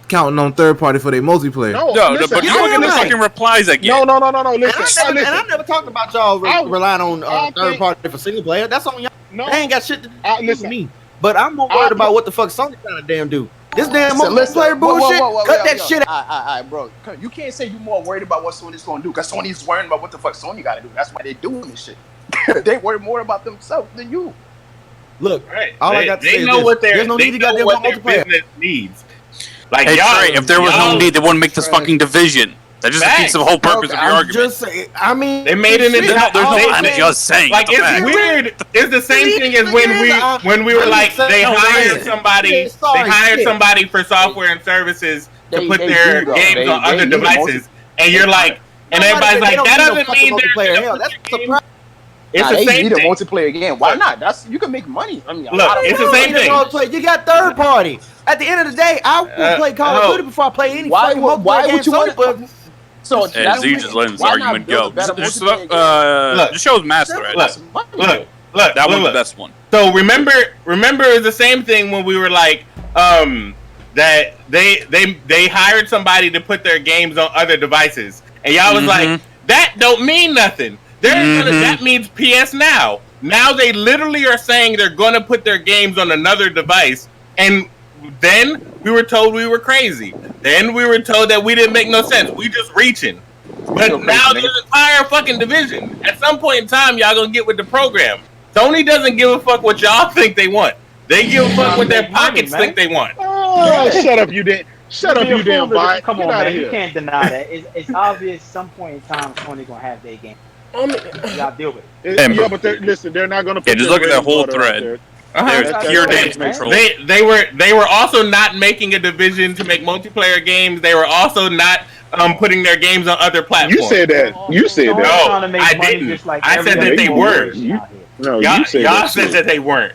counting on third party for their multiplayer. No, but you don't get the fucking replies again. No. Listen, and I never talked about y'all relying on third party for single player. That's on y'all. No, they ain't got shit to do with me. But I'm more worried about what the fuck Sony trying to damn do. This damn multiplayer bullshit. Cut that shit out. All right, bro. You can't say you're more worried about what Sony's gonna do, because Sony's worrying about what the fuck Sony gotta do. That's why they're doing this shit. They worry more about themselves than you. Look, all I got to say is there's no need to goddamn multiplayer needs. Like if there was no need, they wouldn't make this fucking division. That just defeats the whole purpose of your argument. They made it into. I'm just saying. Like it's weird. It's the same thing as when we were like they hired somebody for software and services to put their games on other devices, and you're like, and everybody's like, that doesn't mean they're. It's the same thing. You need a multiplayer game. Why not? You can make money. I mean, look, it's the same thing. You got third party. At the end of the day, I will play Call of Duty before I play any fucking multiplayer game. So Z just letting this argument go. Just shows mass thread. Look, that was the best one. So remember, it's the same thing when we were like, that they hired somebody to put their games on other devices, and y'all was like, that don't mean nothing. That means PS Now. Now they literally are saying they're gonna put their games on another device, and then we were told we were crazy. Then we were told that we didn't make no sense. We just reaching. But now there's an entire fucking division. At some point in time, y'all gonna get with the program. Sony doesn't give a fuck what y'all think they want. They give a fuck what their pockets think they want. Oh, shut up, you damn bot. Come on, man. You can't deny that. It's obvious some point in time Sony gonna have their game. Y'all deal with it. Yeah, but they're not gonna put just look at that whole thread. There's pure damage control. They were also not making a division to make multiplayer games. They were also not putting their games on other platforms. You said that. You said No, that. trying to make I money didn't. just like I every said other that they weren't. corporation out here. No, Y'all you said y'all that. said shit. that they weren't.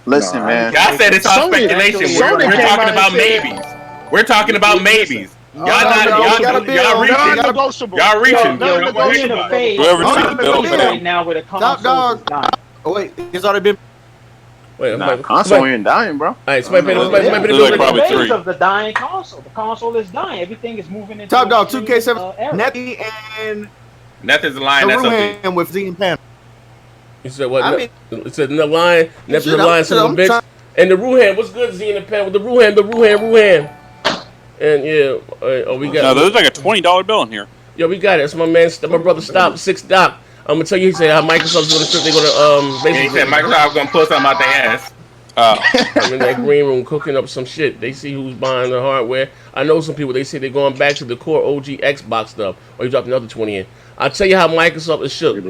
Listen, No, man. Y'all said it's all Sony- speculation. Sony We're came talking out about and said- maybes. We're talking about maybes. Y'all no, not no, we got a y'all bill. reaching. Non-negotiable. Y'all reaching. Yo, Don't we're worry in a about it. phase. Whoever we're sees in a Bill phase fail. right now where the Top consoles is dog. dying. Oh wait, it's already been. Wait, Nah, console ain't dying, bro. All right, somebody pay the There's like bill. probably Phase three. of the dying console. The console is dying. Everything is moving into Top a dog, streaming, 2K7, era. Netty and Nothing's lying. That's okay. Ruhan with Z and Pan. You said what? I mean- It said the line, never Shit, the line, son of a I'm bitch. trying- And the Ruhan, what's good, Z in the pen with the Ruhan. And yeah, we got. No, there's like a $20 bill in here. Yo, we got it. That's my man, my brother. Stop 6 Doc. I'm gonna tell you. He said how Microsoft's gonna strip. They're gonna And he basically. said Microsoft gonna pull something out their ass. I'm in that green room cooking up some shit. They see who's buying the hardware. I know some people. They say they're going back to the core OG Xbox stuff. Or you dropped another 20 in. I'll tell you how Microsoft is shook.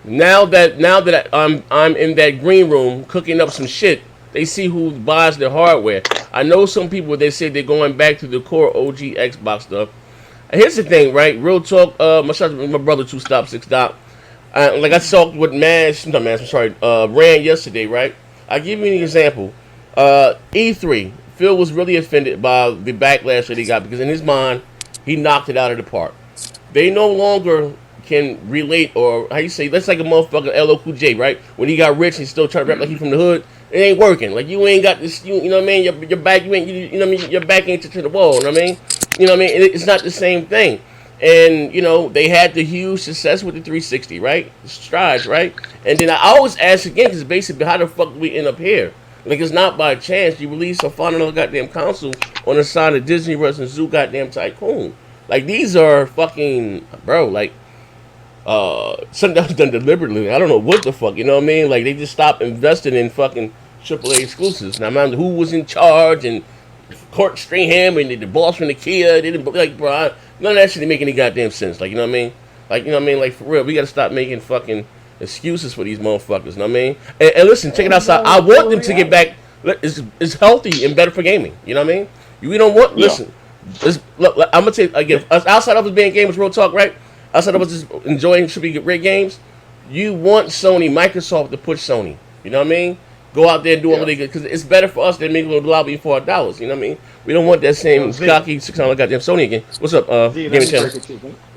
Now that I'm in that green room cooking up some shit, they see who buys the hardware. I know some people. They say they're going back to the core OG Xbox stuff. Here's the thing, right? Real talk. My brother 2 Stop 6 Doc. Like I talked with Rand yesterday, right? I'll give you an example. E3, Phil was really offended by the backlash that he got because in his mind, he knocked it out of the park. They no longer can relate, or how you say, that's like a motherfucker LL Cool J, right? When he got rich, he's still trying to rap like he from the hood. It ain't working. Like you ain't got this, you know what I mean? Your back, you know what I mean? Your back ain't to the wall. You know what I mean? You know what I mean? It's not the same thing. And you know they had the huge success with the 360, right? Strides, right? And then I always ask again because basically, how the fuck did we end up here? Like it's not by chance you release a final goddamn console on the side of Disney versus Zoo goddamn Tycoon. Like these are fucking bro. Like something that was done deliberately. I don't know what the fuck. You know what I mean? Like they just stopped investing in fucking AAA exclusives. Now, man, who was in charge and Court Stringham and the boss from the Kia? They didn't like, bro. None of that shit didn't make any goddamn sense. Like, you know what I mean? Like, you know what I mean? Like, for real, we gotta stop making fucking excuses for these motherfuckers. You know what I mean? And listen, check it out. I want them to get back. It's healthy and better for gaming. You know what I mean? We don't want. Listen, look, I'm gonna tell you again. Outside of us being gamers, real talk, right? Outside of us just enjoying should be great games. You want Sony, Microsoft to push Sony. You know what I mean? Go out there and do all they good because it's better for us than making a lobby for $4. You know what I mean? We don't want that same cocky $600 goddamn Sony again. What's up, Gaming Channel?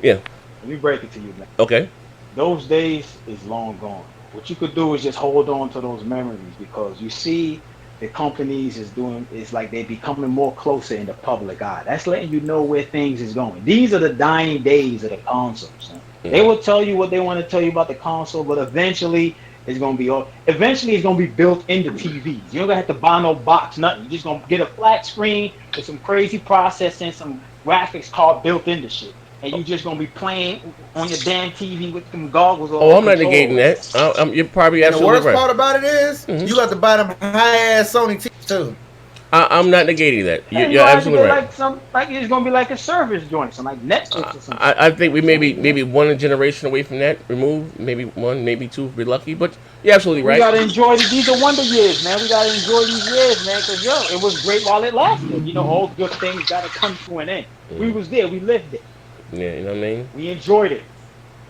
Yeah. Let me break it to you, man. Okay. Those days is long gone. What you could do is just hold on to those memories because you see the companies is like they're becoming more closer in the public eye. That's letting you know where things is going. These are the dying days of the consoles. Mm-hmm. They will tell you what they want to tell you about the console, but eventually it's gonna be built into TVs. You're not gonna have to buy no box, nothing. You're just gonna get a flat screen with some crazy processing, some graphics card built into shit. And you're just gonna be playing on your damn TV with some goggles. I'm not negating that. You're probably absolutely right. The worst part about it is you have to buy them high-ass Sony TVs too. I'm not negating that. You're absolutely right. Like it's gonna be like a service joint, so like Netflix or something. I think we maybe one generation away from that removed, maybe one, maybe two, if we're lucky. But you're absolutely right. We gotta enjoy these are wonder years, man. We gotta enjoy these years, man, because it was great while it lasted. You know, all good things gotta come to an end. We was there, we lived it. Yeah, you know what I mean. We enjoyed it.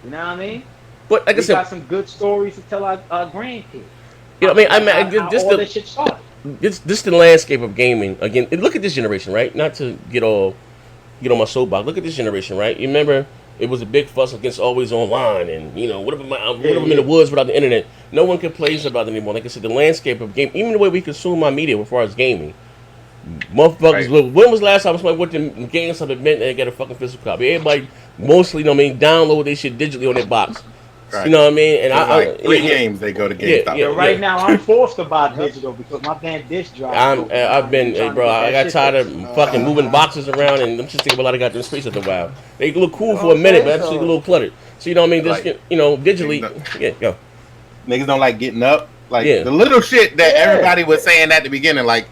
You know what I mean? But like I said, we got some good stories to tell our grandkids. You know what I mean? All this shit started. This the landscape of gaming again. Look at this generation, right? Not to get on my soapbox. Look at this generation, right? You remember it was a big fuss against always online, and you know what if I'm in the woods without the internet? No one complains about it anymore. Like I said, the landscape of game, even the way we consume our media as far as gaming. Motherfuckers, right. When was the last time somebody went to GameStop and admit they got a fucking physical copy? Everybody mostly, you know what I mean, download their shit digitally on their box. Right. You know what I mean? And like 3 games they go to GameStop. Yeah, right now I'm forced to buy digital because my damn disc drive. I've been, bro. I got tired of fucking moving boxes around, and I'm just thinking about a lot of goddamn space after a while. They look cool for a minute, but actually a little cluttered. So you know what I mean? Just digitally, go. Niggas don't like getting up, like the little shit that everybody was saying at the beginning. Like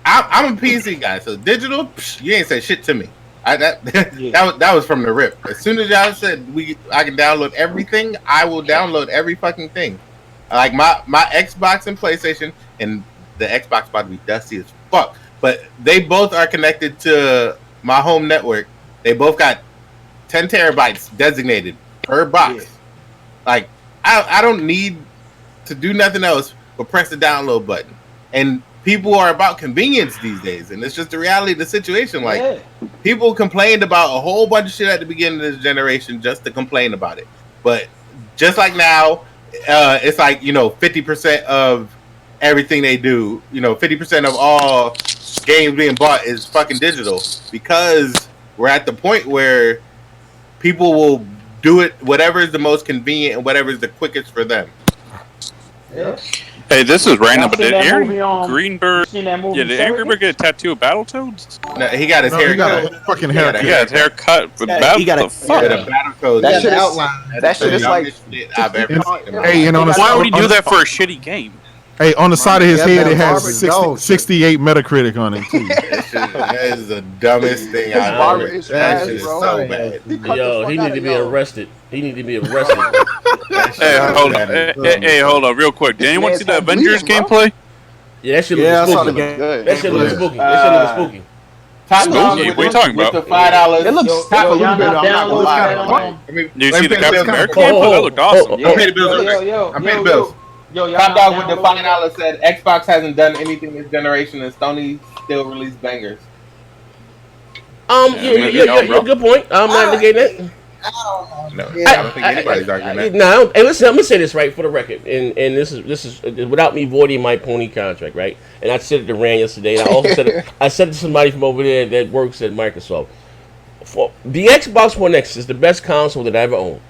I'm a PC guy, so digital, you ain't say shit to me. That was from the rip. As soon as y'all said I can download everything, I will download every fucking thing. Like my Xbox and PlayStation, and the Xbox about to be dusty as fuck. But they both are connected to my home network. They both got 10 terabytes designated per box. Yeah. Like, I don't need to do nothing else but press the download button. And people are about convenience these days, and it's just the reality of the situation. Like, people complained about a whole bunch of shit at the beginning of this generation just to complain about it. But just like now, it's like, 50% of everything they do, 50% of all games being bought is fucking digital, because we're at the point where people will do it whatever is the most convenient and whatever is the quickest for them. Yeah. Hey, this is random, but did Aaron Greenberg? did Aaron Greenberg get a tattoo of Battletoads? No, he got his hair he got cut. a fucking haircut. He got his hair cut. He got the fuck? The Battletoads. That shit is outline. That shit is like. I've ever seen. Hey, and on the Why would he do that for a shitty game? Hey, on the side of his Yeah, head, that it has barber dog 68 Metacritic on it too. That is the dumbest thing His I've barber ever. is That trash, shit is bro. so bad. Yo, he need to be arrested. He need to be arrested. Hey, hold on. Hey, hold on, real quick. Did anyone see the Avengers gameplay? Yeah, that shit Yeah, I looks saw spooky. the game. That shit looks spooky. That shit looks spooky. Top dog Spooky? with What you the- talking with about? the $5. It looks Yo, stiff a little y'all bit. not I'm not gonna lie. downloading that, Did you see the Captain America Oh, gameplay? That looked awesome. I'm paying the bills. Yo, I'm paying the bills. Yo, y'all Top not dog with the downloading that? $5 said Xbox hasn't done anything this generation, and Sony still released bangers. Yeah, good point. I'm not negating that. No, I don't think anybody's arguing that. No, hey, listen, I'm gonna say this right for the record, and this is without me voiding my pony contract, right? And I said it to Rand yesterday, and I also said it to somebody from over there that works at Microsoft. The Xbox One X is the best console that I ever owned.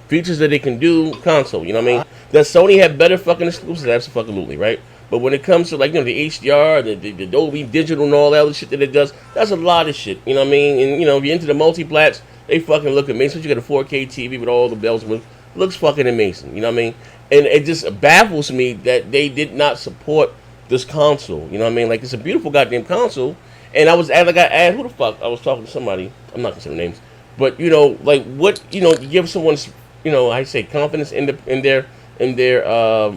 Features that it can do, console. You know what I mean? Does Sony have better fucking exclusives? Absolutely, right? But when it comes to, like, the HDR, the Dolby Digital and all that other shit that it does, that's a lot of shit. You know what I mean? And if you're into the multi-plats, they fucking look amazing. So you got a 4K TV with all the bells and whistles. Looks fucking amazing. You know what I mean? And it just baffles me that they did not support this console. You know what I mean? Like, it's a beautiful goddamn console. And I asked, who the fuck? I was talking to somebody. I'm not gonna say their names. But, like, what, you give someone's, I say confidence in their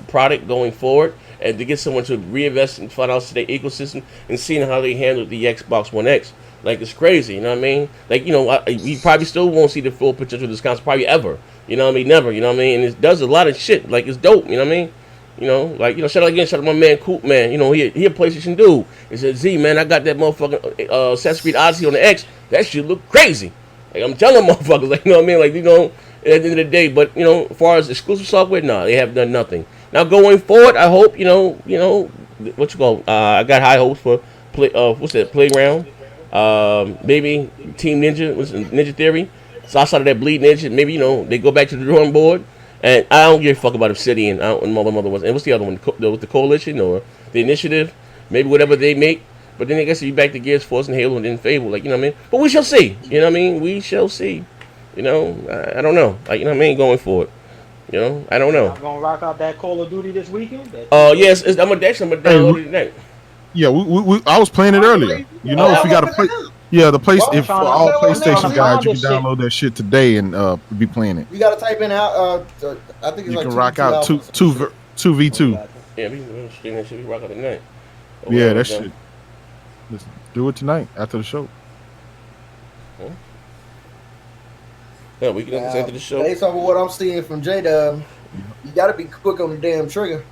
product going forward, and to get someone to reinvest and find out their ecosystem and seeing how they handle the Xbox One X. Like, it's crazy, you know what I mean? Like, we probably still won't see the full potential of this console, probably ever. You know what I mean? Never, you know what I mean? And it does a lot of shit. Like, it's dope, you know what I mean? Shout out my man Coop, man. He a PlayStation dude. He said, Z, man, I got that motherfucking Assassin's Creed Odyssey on the X. That shit look crazy. Like, I'm telling motherfuckers, like, you know what I mean? Like, at the end of the day, but, as far as exclusive software, nah, they have done nothing. Now, going forward, I hope, what you call, I got high hopes for, Playground, maybe Team Ninja, Ninja Theory. So outside of that Bleed Ninja, maybe, they go back to the drawing board. And I don't give a fuck about Obsidian. And all the other ones. And what's the other one? With the Coalition or the Initiative? Maybe whatever they make. But then I guess if you back to Gears, Force, and Halo, and then Fable, like, you know what I mean? But we shall see. You know what I mean? We shall see. I don't know. Like, you know what I mean? Going forward. I don't know. I'm gonna rock out that Call of Duty this weekend. Yes, I'm gonna download it tonight. Yeah, I was playing it earlier. If you got to play, if for all PlayStation guys, you can download that shit today and be playing it. You gotta type in out. I think it's You like can rock out 2v2. Yeah, we can that shit. We rock out tonight. Yeah, that shit. Let's do it tonight after the show. Yeah, we can listen to the show. Based on what I'm seeing from J-Dub, you gotta be quick on the damn trigger.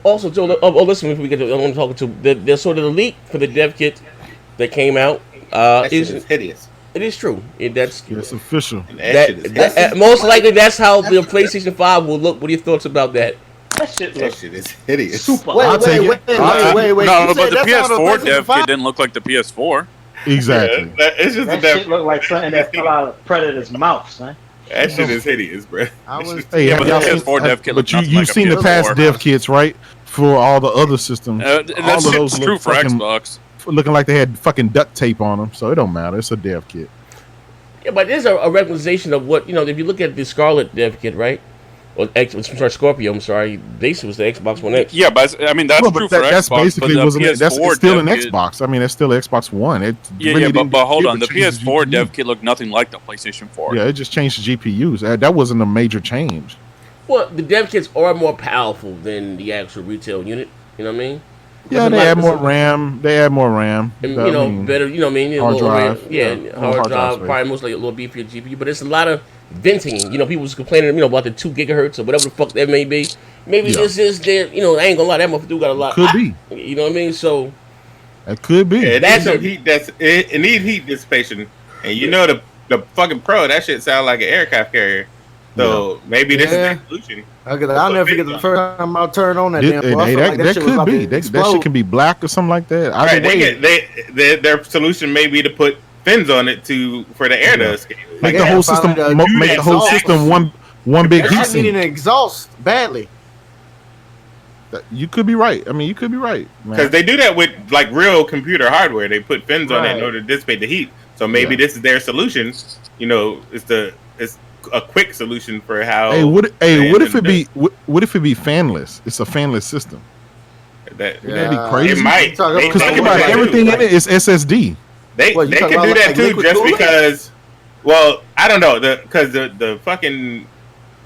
Also, Joe, listen, if we get to, I want to talk to the sort of the leak for the dev kit that came out. That shit is hideous. It is true. It's official. Most likely, that's how the PlayStation 5 will look. What are your thoughts about that? That shit is hideous. Super. Wait. No, but the PS4 dev kit kit didn't look like the PS4. Exactly. Yeah, it's just That shit look like something that fell out of Predator's mouth, son. That shit is hideous, bro. Hey, but the PS4 dev kit looked nothing you've like a seen the past PS4. dev kits, right? For all the other systems. That's all of those true look for fucking- Xbox. Looking like they had fucking duct tape on them, so it don't matter. It's a dev kit. Yeah, but there's a realization of what, if you look at the Scarlet dev kit, right? Or Scorpio, I'm sorry. Basically, was the Xbox One X. Yeah, but I mean, that's Well, true but for that's Xbox. basically but wasn't it? That's PS4 it's still an dev kit- Xbox. I mean, it's still Xbox One. It Yeah, really but didn't hold give on. a The change to PS4 GPU. dev kit looked nothing like the PlayStation 4. Yeah, it just changed the GPUs. That wasn't a major change. Well, the dev kits are more powerful than the actual retail unit. You know what I mean? Yeah, they add more RAM. They add more RAM. And, better. You know what I mean? Hard drive. Hard drive. Probably mostly a little beefier GPU, but it's a lot of venting. People was complaining, about the 2 gigahertz or whatever the fuck that may be. Maybe this is their. I ain't gonna lie, that motherfucker got a lot. Could be. You know what I mean? So it could be. Yeah, that's some heat. It needs heat dissipation, and the fucking Pro, that shit sound like an aircraft carrier. So maybe this is the solution. I'll never forget the first time I turned on that damn. That could be. That shit can be black or something like that. Right, their solution may be to put fins on it for the air to escape. Make the whole system. Make the whole system one big heat sink. Needing an exhaust badly. You could be right. I mean, you could be right. Because they do that with like real computer hardware. They put fins on it in order to dissipate the heat. So maybe this is their solution. It's a quick solution for how. What if it be fanless? It's a fanless system. That'd be crazy. It might. Because think about it, everything in it is SSD. They could do that too, just because. Well, I don't know because the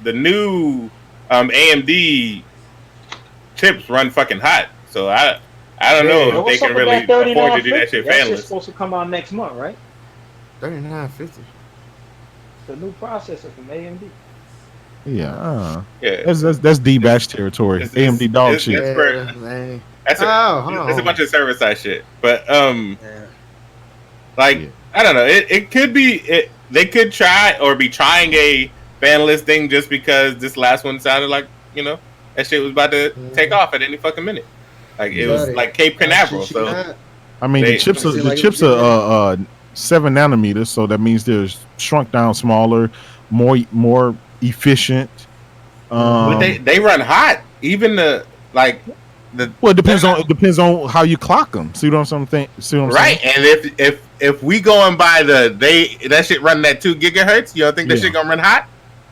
new AMD chips run fucking hot. So I don't know if they can really afford to do that shit fanless. That shit's supposed to come out next month, right? 3950. The new processor from AMD. Yeah. That's D-batch territory. AMD dog shit. It's a bunch of server side shit. But I don't know. It could be. They could try or be trying a fanless thing just because this last one sounded like that shit was about to take off at any fucking minute. Like it was like Cape Canaveral. So I mean, the chips are 7 nanometers, so that means they're shrunk down smaller, more efficient. But they run hot. Even it depends on how you clock them. See what I'm saying? Right. And if we going by that shit running at 2 gigahertz, you don't think that shit gonna run hot?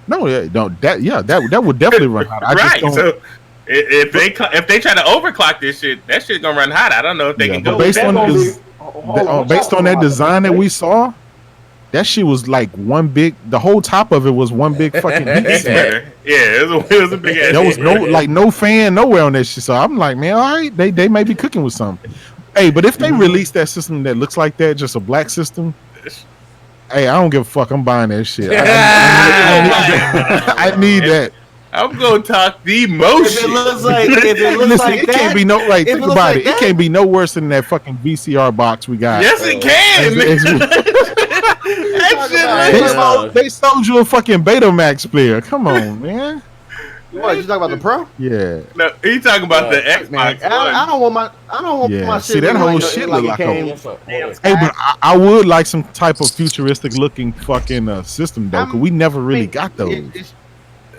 No, that would definitely run hot. Right. So if they try to overclock this shit, that shit gonna run hot. I don't know if they can go based on that design that we saw. That shit was like one big. The whole top of it was one big fucking heat sink. It was a big ass. There was no fan nowhere on that shit. So I'm like, man, all right, they may be cooking with something. Hey, but if they release that system that looks like that, just a black system, hey, I don't give a fuck. I'm buying that shit. I need that. I'm gonna talk the most. If it looks like that, can't be no right. Think about it. It can't be no worse than that fucking VCR box we got. Yes, it can. They sold you a fucking Betamax player. Come on, man. What, you talking about the Pro? Yeah. No, he talking about the Xbox. I don't want my shit. See, that whole shit look like a. Hey, but I would like some type of futuristic looking fucking system though, because we never really got those.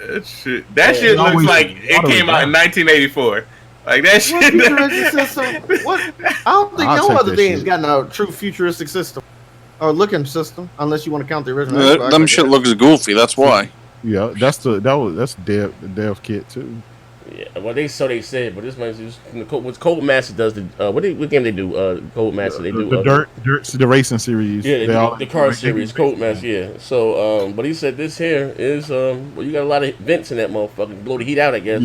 That shit looks like it came out in 1984. Like that shit. What? I don't think no other thing's got no true futuristic system or looking system, unless you want to count the original. Them shit looks goofy. That's why. Yeah, that's dev kit too. Yeah, well they said, but this might just what Cold Master does. What game they do? Cold Master they do the the racing series. Yeah, the car series, Cold Master. Yeah. So, but he said this here is well, you got a lot of vents in that motherfucker, blow the heat out, I guess.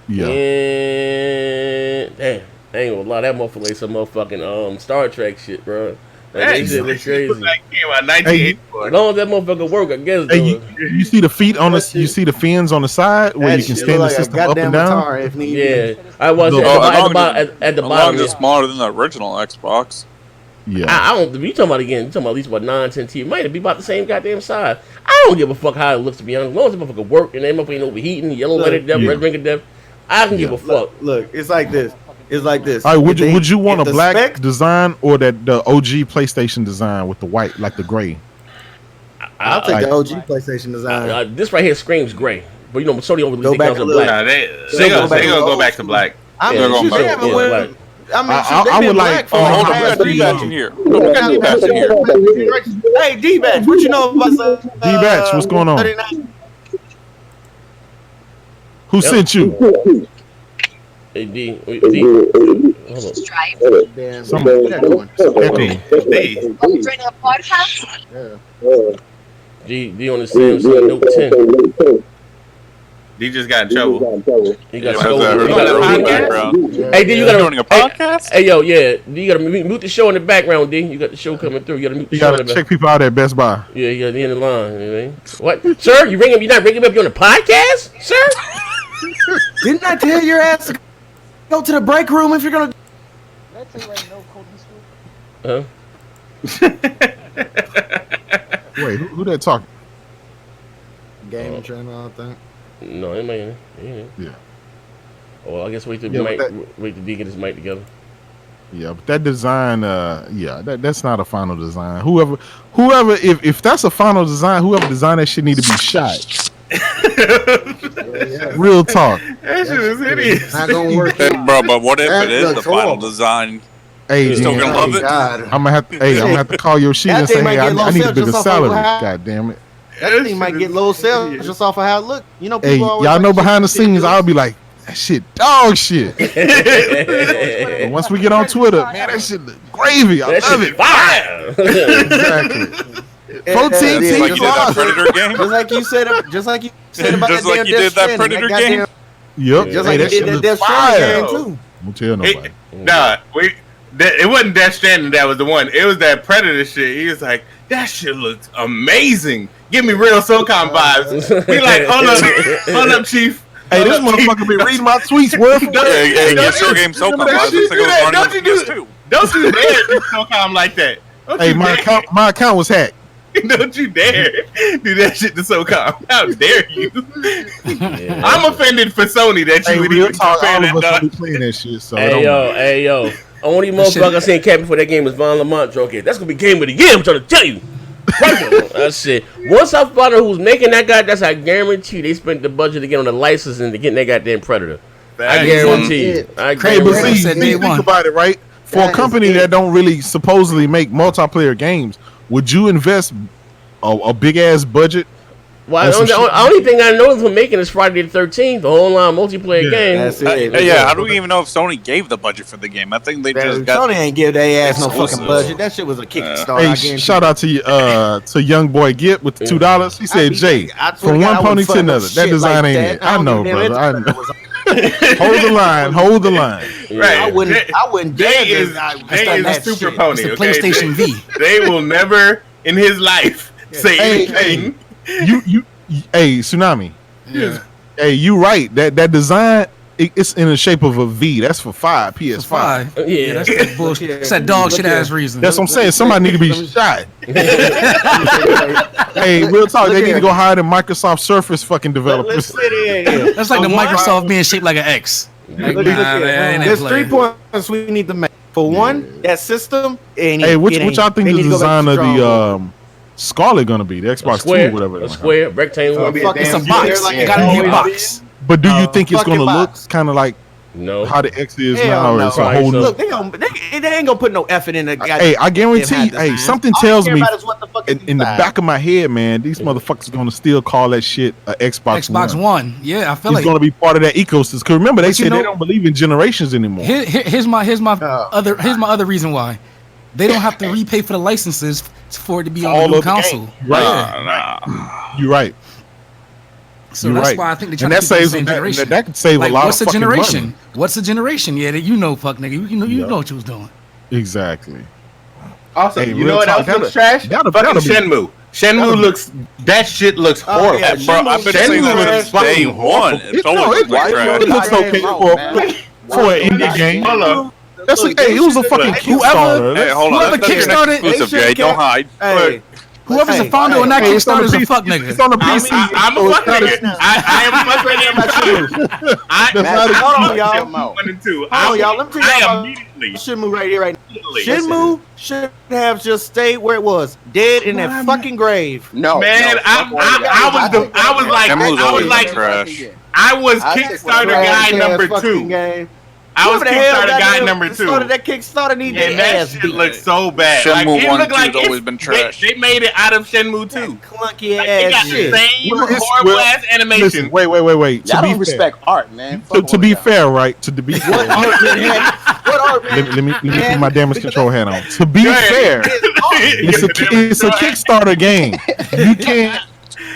Yeah. And damn, I ain't gonna lie, that motherfucker like some motherfucking Star Trek shit, bro. That shit looks crazy. That came out 1984. As long as that motherfucker work, I guess. Hey, you see the feet on the, you see the fins on the side where you can stand the system up and down. Yeah, I was at the bottom. It's smaller than the original Xbox. Yeah, I don't. You talking about again? You talking about at least about 9-10 T? It might be about the same goddamn size. I don't give a fuck how it looks, to be honest. As long as the motherfucker work and that motherfucker ain't overheating, yellow lighted death, red ring of death, I can give a fuck. Look, it's like this. It's like this. All right, would you want a black design or the OG PlayStation design with the white, like the gray? I'll take the OG PlayStation design. This right here screams gray, but you know, Sony don't release their guns in black. Nah, they gonna go back to black. I mean, black. I would like. Hold on, we got D-Batch in here. We got D-Batch in here. Hey, D-Batch, what you know about D-Batch? What's going on? 39? Who sent you? Hey, D. Hold on. Damn. D on the Samsung Note 10. D just got in trouble. He got Yeah, scolded. that's He that got- hurt he- background. Hey, D, you gotta doing a podcast? Hey, yo, yeah, D, you gotta mute the show in the background. D, you got the show coming through. You gotta mute the You show in gotta the check back. people out at Best Buy. Yeah, you gotta be in the line. You know what I mean? What, sir? You're not ringing me up. You on the podcast, sir? Didn't I tell your ass to go to the break room if you're gonna? Huh? Wait, who that talking? Gaming channel, I think. No, it ain't. Yeah. Oh, well, I guess wait till Yeah, Mike, but wait till D get his mic together. Yeah, but that design, that's not a final design. Whoever, if that's a final design, whoever designed that shit need to be shot. Real talk. That shit is hideous. Not gonna work. Bro, but what if That it is the looks final horrible. design? Hey, You still gonna love it? God. I'm gonna have to call your shit That and thing say, might hey, get low I need a sales bigger just off salary. of how- God damn it. That thing might get low sales just off of how it look. You know, Hey, people always y'all like know shit behind the shit scenes, good. I'll be like, that shit dog shit. But once we get on Twitter, man, that shit look gravy. I That love shit it. fire. Exactly. Yeah, 14 yeah, Just like you did that just Predator game? Just like you said, just like you said about Just that like damn you did Death that Stranding, Predator goddamn- game? Yep. Just Hey, like you that shit did that look Death fire. Stranding game too. Don't tell nobody. Nah, it wasn't Death Stranding that was the one. It was that Predator shit. He was like, that shit looks amazing. Give me real SOCOM vibes. He like, hold up, Chief. Hey, this motherfucker be reading my tweets word for word. Hey, get your game SOCOM vibes. Looks like it was running Don't on you do PS2. Don't you dare do SOCOM like that. Don't Hey, you my dare. account was hacked. Don't you dare do that shit to SOCOM. How dare you? Yeah. I'm offended for Sony that you Hey, would real even talk, compare all that of us dog. will be playing that shit. So it Hey don't matter. yo. Only motherfucker I seen Captain for that game was Von Lamont drunk it. That's gonna be game of the year. I'm trying to tell you. Right. That's it. Once I found out who was making that guy, that's I guarantee they spent the budget to get on the license and to get that goddamn Predator. I guarantee you. I Hey, but guarantee see, said day think one. about it, right? For a That company is it. that don't really supposedly make multiplayer games, would you invest a big ass budget? Well, on some the shit? only thing I know from making is Friday the 13th, the online multiplayer Yeah, game. That's it. Hey, yeah, how do we even know if Sony gave the budget for the game? I think they just got. Sony ain't give their ass no fucking Exclusive. budget. That shit was a Kickstarter. I Hey, guarantee shout out to young boy Gip with the $2. He said, "Jay, I swear from to God, one I pony wouldn't to fuck no another. That shit design like ain't that. it. I don't know, give a damn brother. I if know. it was- Hold the line. Hold the line. Right. I wouldn't They dare is to they is that a super shit. pony. It's the okay? PlayStation V. They will never in his life say Hey, anything. Hey, Tsunami. Yeah. Hey, you right. That design, it's in the shape of a V. That's for 5 It's PS5. five. Yeah. Yeah, that's that bullshit. It's that dog shit ass reason. That's what I'm saying. Somebody need to be shot. Hey, real talk. They need to go hire the Microsoft Surface fucking Let's developers. sit in. That's like the Microsoft being shaped like an X. Like, Look nah, at man, There's ain't 3 playing. points we need to make. For one, that system. Hey, what y'all think the design of the Scarlet gonna be? The Xbox 2 square, or whatever. a square, rectangle. It's a box. You gotta be a box. But do you think it's fucking gonna box. look kind of like No. how the X is Hell now? Or no. it's a whole new. Look, they ain't gonna put no effort in the guy. Hey, I guarantee. Hey, something tells me in the back. back of my head, man, these motherfuckers are gonna still call that shit a Xbox Xbox One. Yeah, I feel It's like. gonna be part of that ecosystem. Cause remember, they But you said they know- don't believe in generations anymore. Here's my Oh. other reason why. They don't have to repay for the licenses for it to be on All the new of the console. games. Right. Yeah. You're right. So You're that's right. why I think they try And to that keep it the saves same that, generation. that could save Like, a lot what's of the fucking generation? money. What's the generation? Yeah, that you know, fuck nigga. You know what you was doing. Exactly. Also, Hey, you real know what talk, else looks that'll- trash? that'll Fucking be- Shenmue. that'll be- looks. That shit looks horrible. yeah, Bro, I've been saying Shenmue that looks since day fucking one. horrible. It's always been Why trash. you It looks goddamn okay mouth, man? for an indie game. Hold on. That's Look, hey, it was a they fucking should've- Kickstarter. Hey, hold on. Whoever That's your next kickstarted- exclusive, they Jay. should've Don't kept- hide. Hey, Whoever's the founder on that Hey, it's on Kickstarter the is a PC. fuck nigga. It's on the PC. I'm a fuck nigga. I am a fuck nigga. I That's not a hold on, y'all. 1 and 2. Hold on, y'all. Let me tell y'all I about immediately. Shenmue right here, right now. Immediately. Shenmue should have just stayed where it was, dead in that fucking grave. No, Man, no, I was like trash. I was I think Kickstarter trash guy number 2. Game. I was Whoever the hell Kickstarter guy goddamn number 2. started that Kickstarter need And their that ass shit beat. looks so bad. Shenmue Like, it 1 looked and like 2 's always been trash. They made it out of Shenmue 2. Clunky Like, they ass got shit. the same Well, it's- horrible well, ass animation. Listen, wait. Y'all To don't be fair, respect art, man. to be fair, right? To be fair, What art, man? What art, man? let me put my damage control hat on. To be Go ahead. fair, it's a Kickstarter game. You can't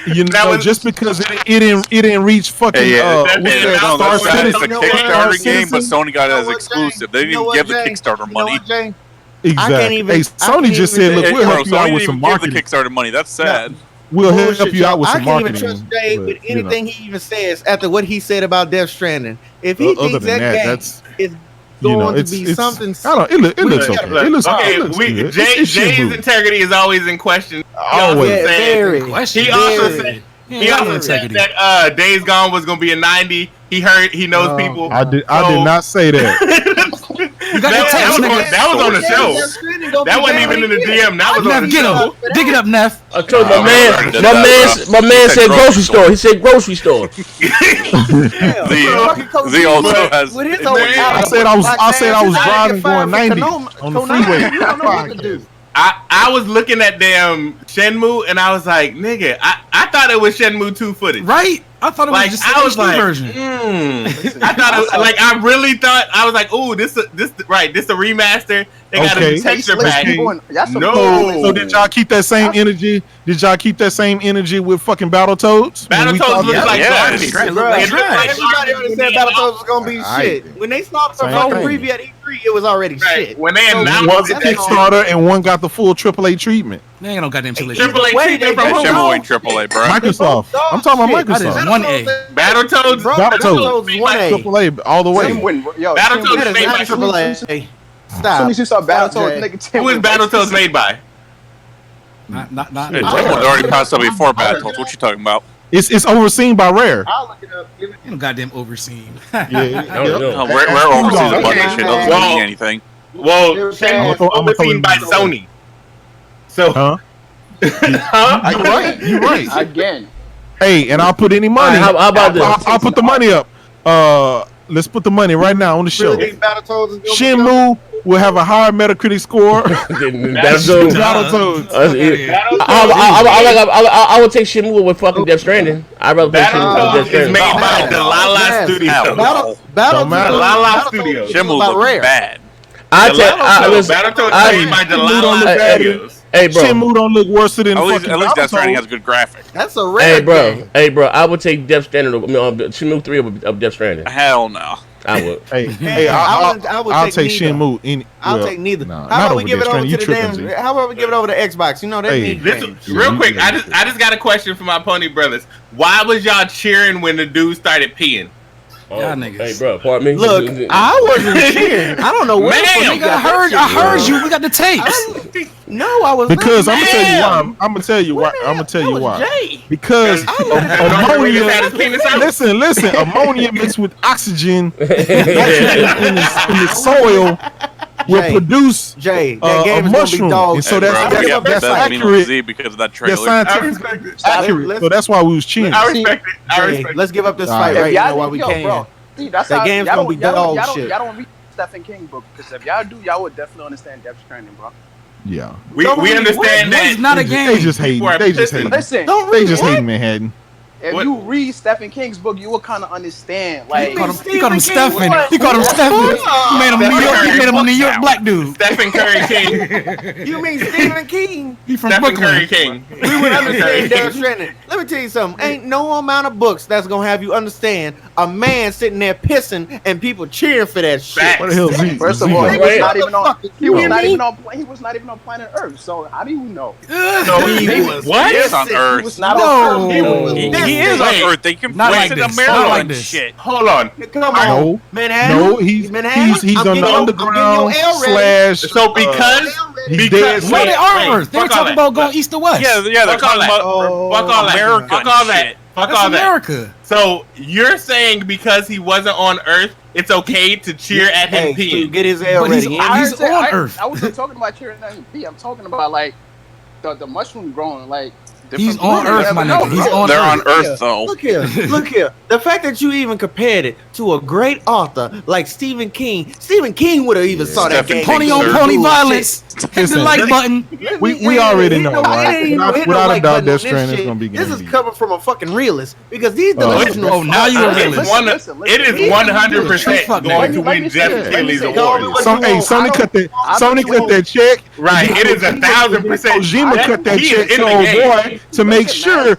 You know, just because it didn't reach fucking That's a Kickstarter game, but Citizen? Sony got it You know as what, exclusive. They You know didn't what, give the Jay? Kickstarter You know money. what, Jay? exactly. even- Hey, I Sony can't just even said, "Look, say- we'll Bro, help you out Sony with didn't some even give the marketing. Kickstarter money. That's sad. We'll help Bullshit, you out with y'all. some I can't even marketing." trust Jay but, with you know. anything he even says after what he said about Death Stranding. If he Other thinks than that that, game that's is you know, going to it's be something, I don't. It looks okay. Look, It looks okay, it looks good. Jay's Shenmue. integrity is always in question. He Always. also said- very, Question. He also very. said Yeah, he also integrity. said that Days Gone was gonna be a 90. He knows Oh, people. I did not say that. You got your text, nigga. that was on the show. That wasn't even in the DM. That was on Neff, the get show. him. Dig it up, Neff. I told Oh, my man said grocery store. He said grocery store. Z also has. With his I said I was driving going 90 on the freeway. You don't know what to do. I was looking at damn Shenmue and I was like, nigga, I thought it was Shenmue 2 footage. Right? I thought it was Like just I was HD like, version. I thought it, like I really thought I was like, ooh, this a remaster. They got Okay. a texture pack. No. So did y'all keep that same energy? Did y'all keep that same energy with fucking Battletoads? Battletoads looks like garbage. Bro, everybody already said Battletoads was gonna be shit. When they started the fucking preview at E3, it was already shit. When they announced One was a Kickstarter and one got the full AAA treatment. They ain't no goddamn AAA. AAA treatment from who? Shenmue ain't AAA, bro. Microsoft. I'm talking about That is Microsoft. 1A. Battletoads. Battletoads. made by- AAA all the way. Battletoads That is made not by AAA. As soon as you Stop. saw Battletoads, Jay. nigga, who is Battletoads made by? Not. Hey, Shenmue already passed up before Battletoads. What you talking about? It's overseen by Rare. I'll look it up. Ain't no goddamn overseen. Yeah. No, Rare oversees a bunch of shit. Doesn't mean anything. Well, They're Shenmue saying- overseen by Sony. So, Huh? huh? You're right. again. Hey, and I'll put any money. How about this? I'll put the money up. Let's put the money right now on the show. Really think Battletoads is gonna be Shenmue will have a higher Metacritic score. Battletoads. Battletoads. I would take Shenmue with fucking Death Stranding. I'd rather play Shenmue with Death Battletoads is made Stranding. by Delala Studios. Don't matter. Delala Studios. Shenmue about looks Rare. bad. Battletoads is made by Delala Studios. Hey, bro. Shenmue don't look worse than At least fucking Death Stranding has Battletoads. good graphics. That's a rare game. Hey, bro. I would take Death Stranding. Shenmue 3 of Death Stranding. Hell no. I would. Hey, I would I'll take neither. Shenmue. I'll well, take neither. nah, How not about over we give Death it over Stranding. to You the tripping, damn? G. How about we give it over to Xbox? You know they Hey. need Listen, games. real quick, I just got a question for my pony brothers. Why was y'all cheering when the dude started peeing? Y'all niggas. Hey, bro. Pardon me. Look, I wasn't cheering. I don't know where the fuck Ma'am. you Nigga, got I heard that shit you. We got the tapes. No, I was Because not. I'm gonna tell you why. I'm gonna tell you why. I'm gonna tell you why. Jay. Because Niggas had his ammonia. penis out. Listen. Ammonia mixed with oxygen in the soil will Jay. produce Jay, that a game is gonna be mushroom, dog. and so Hey, that's bro, we got that's best meme on accurate. Z because of that That's trailer. scientific, accurate. So that's why we was cheering. I respect it. I Jay, respect it. let's give up this All fight right. right Y'all now while we yo, can. bro. See, that's That how game's y'all gonna don't- be y'all don't- dog y'all don't- shit. Y'all don't read Stephen King book because if y'all do, y'all would definitely understand Death Stranding, bro. Yeah, We understand What that. is not a they game? just hating. People are They just pissing. hating. Listen, They just hating Manhattan. if What? you read Stephen King's book, you will kind of understand. Like, He called him Stephen. What? He called him Stephen. He made him New York. He made him a New York black dude. Stephen Curry King. You mean Stephen King? He from Stephen Curry Brooklyn. King. We would understand Death King. Stranding. Let me tell you something. Ain't no amount of books that's gonna have you understand a man sitting there pissing and people cheering for that shit. Facts. What the hell is he? First of all, he was not even on. He was You not mean? even on. He was not even on planet Earth. So how do you know? So He was what? He is on pissing. Earth. He was not No. on Earth. No. He is on Wait. Earth. They can Not place like it in this. America Not like and this. shit. Hold on. Come No, on, Manhattan. no, he's Manhattan. he's I'm on the getting your- underground I'm getting your L ready. slash. So because He's dead. No, they are on Earth. They were fuck all talking that. about going east to west. Yeah, they're Fuck all talking that. about Fuck all that. America Fuck and all that. shit. Fuck That's all that. America. So you're saying because he wasn't on Earth, it's okay to cheer at him Hey, peeing? dude, get his L But ready. he's And He's on Earth. I wasn't talking about cheering at him. I'm talking about like the mushroom growing like. He's different on plants. Earth, my No, nigga. He's bro. on They're Earth. on Earth though. Look here, look here. The fact that you even compared it to a great author like Stephen King would have even saw that Stephen game. King, Pony on sir. pony Bullshit. violence. Hit the Listen, like button. We already know, right? Without a doubt, like button Death on Stranding this is gonna be shit. This is game. coming from a fucking realist because these Oh, delusional. oh, now you a It is realist. it is 100% Fuck going to nigga. win Jeff Let me Keighley's say- award. Sony cut that. I Sony bet you cut that check. Right, it is 1,000%. Kojima cut that He check is in to the old game. boy to make Listen, sure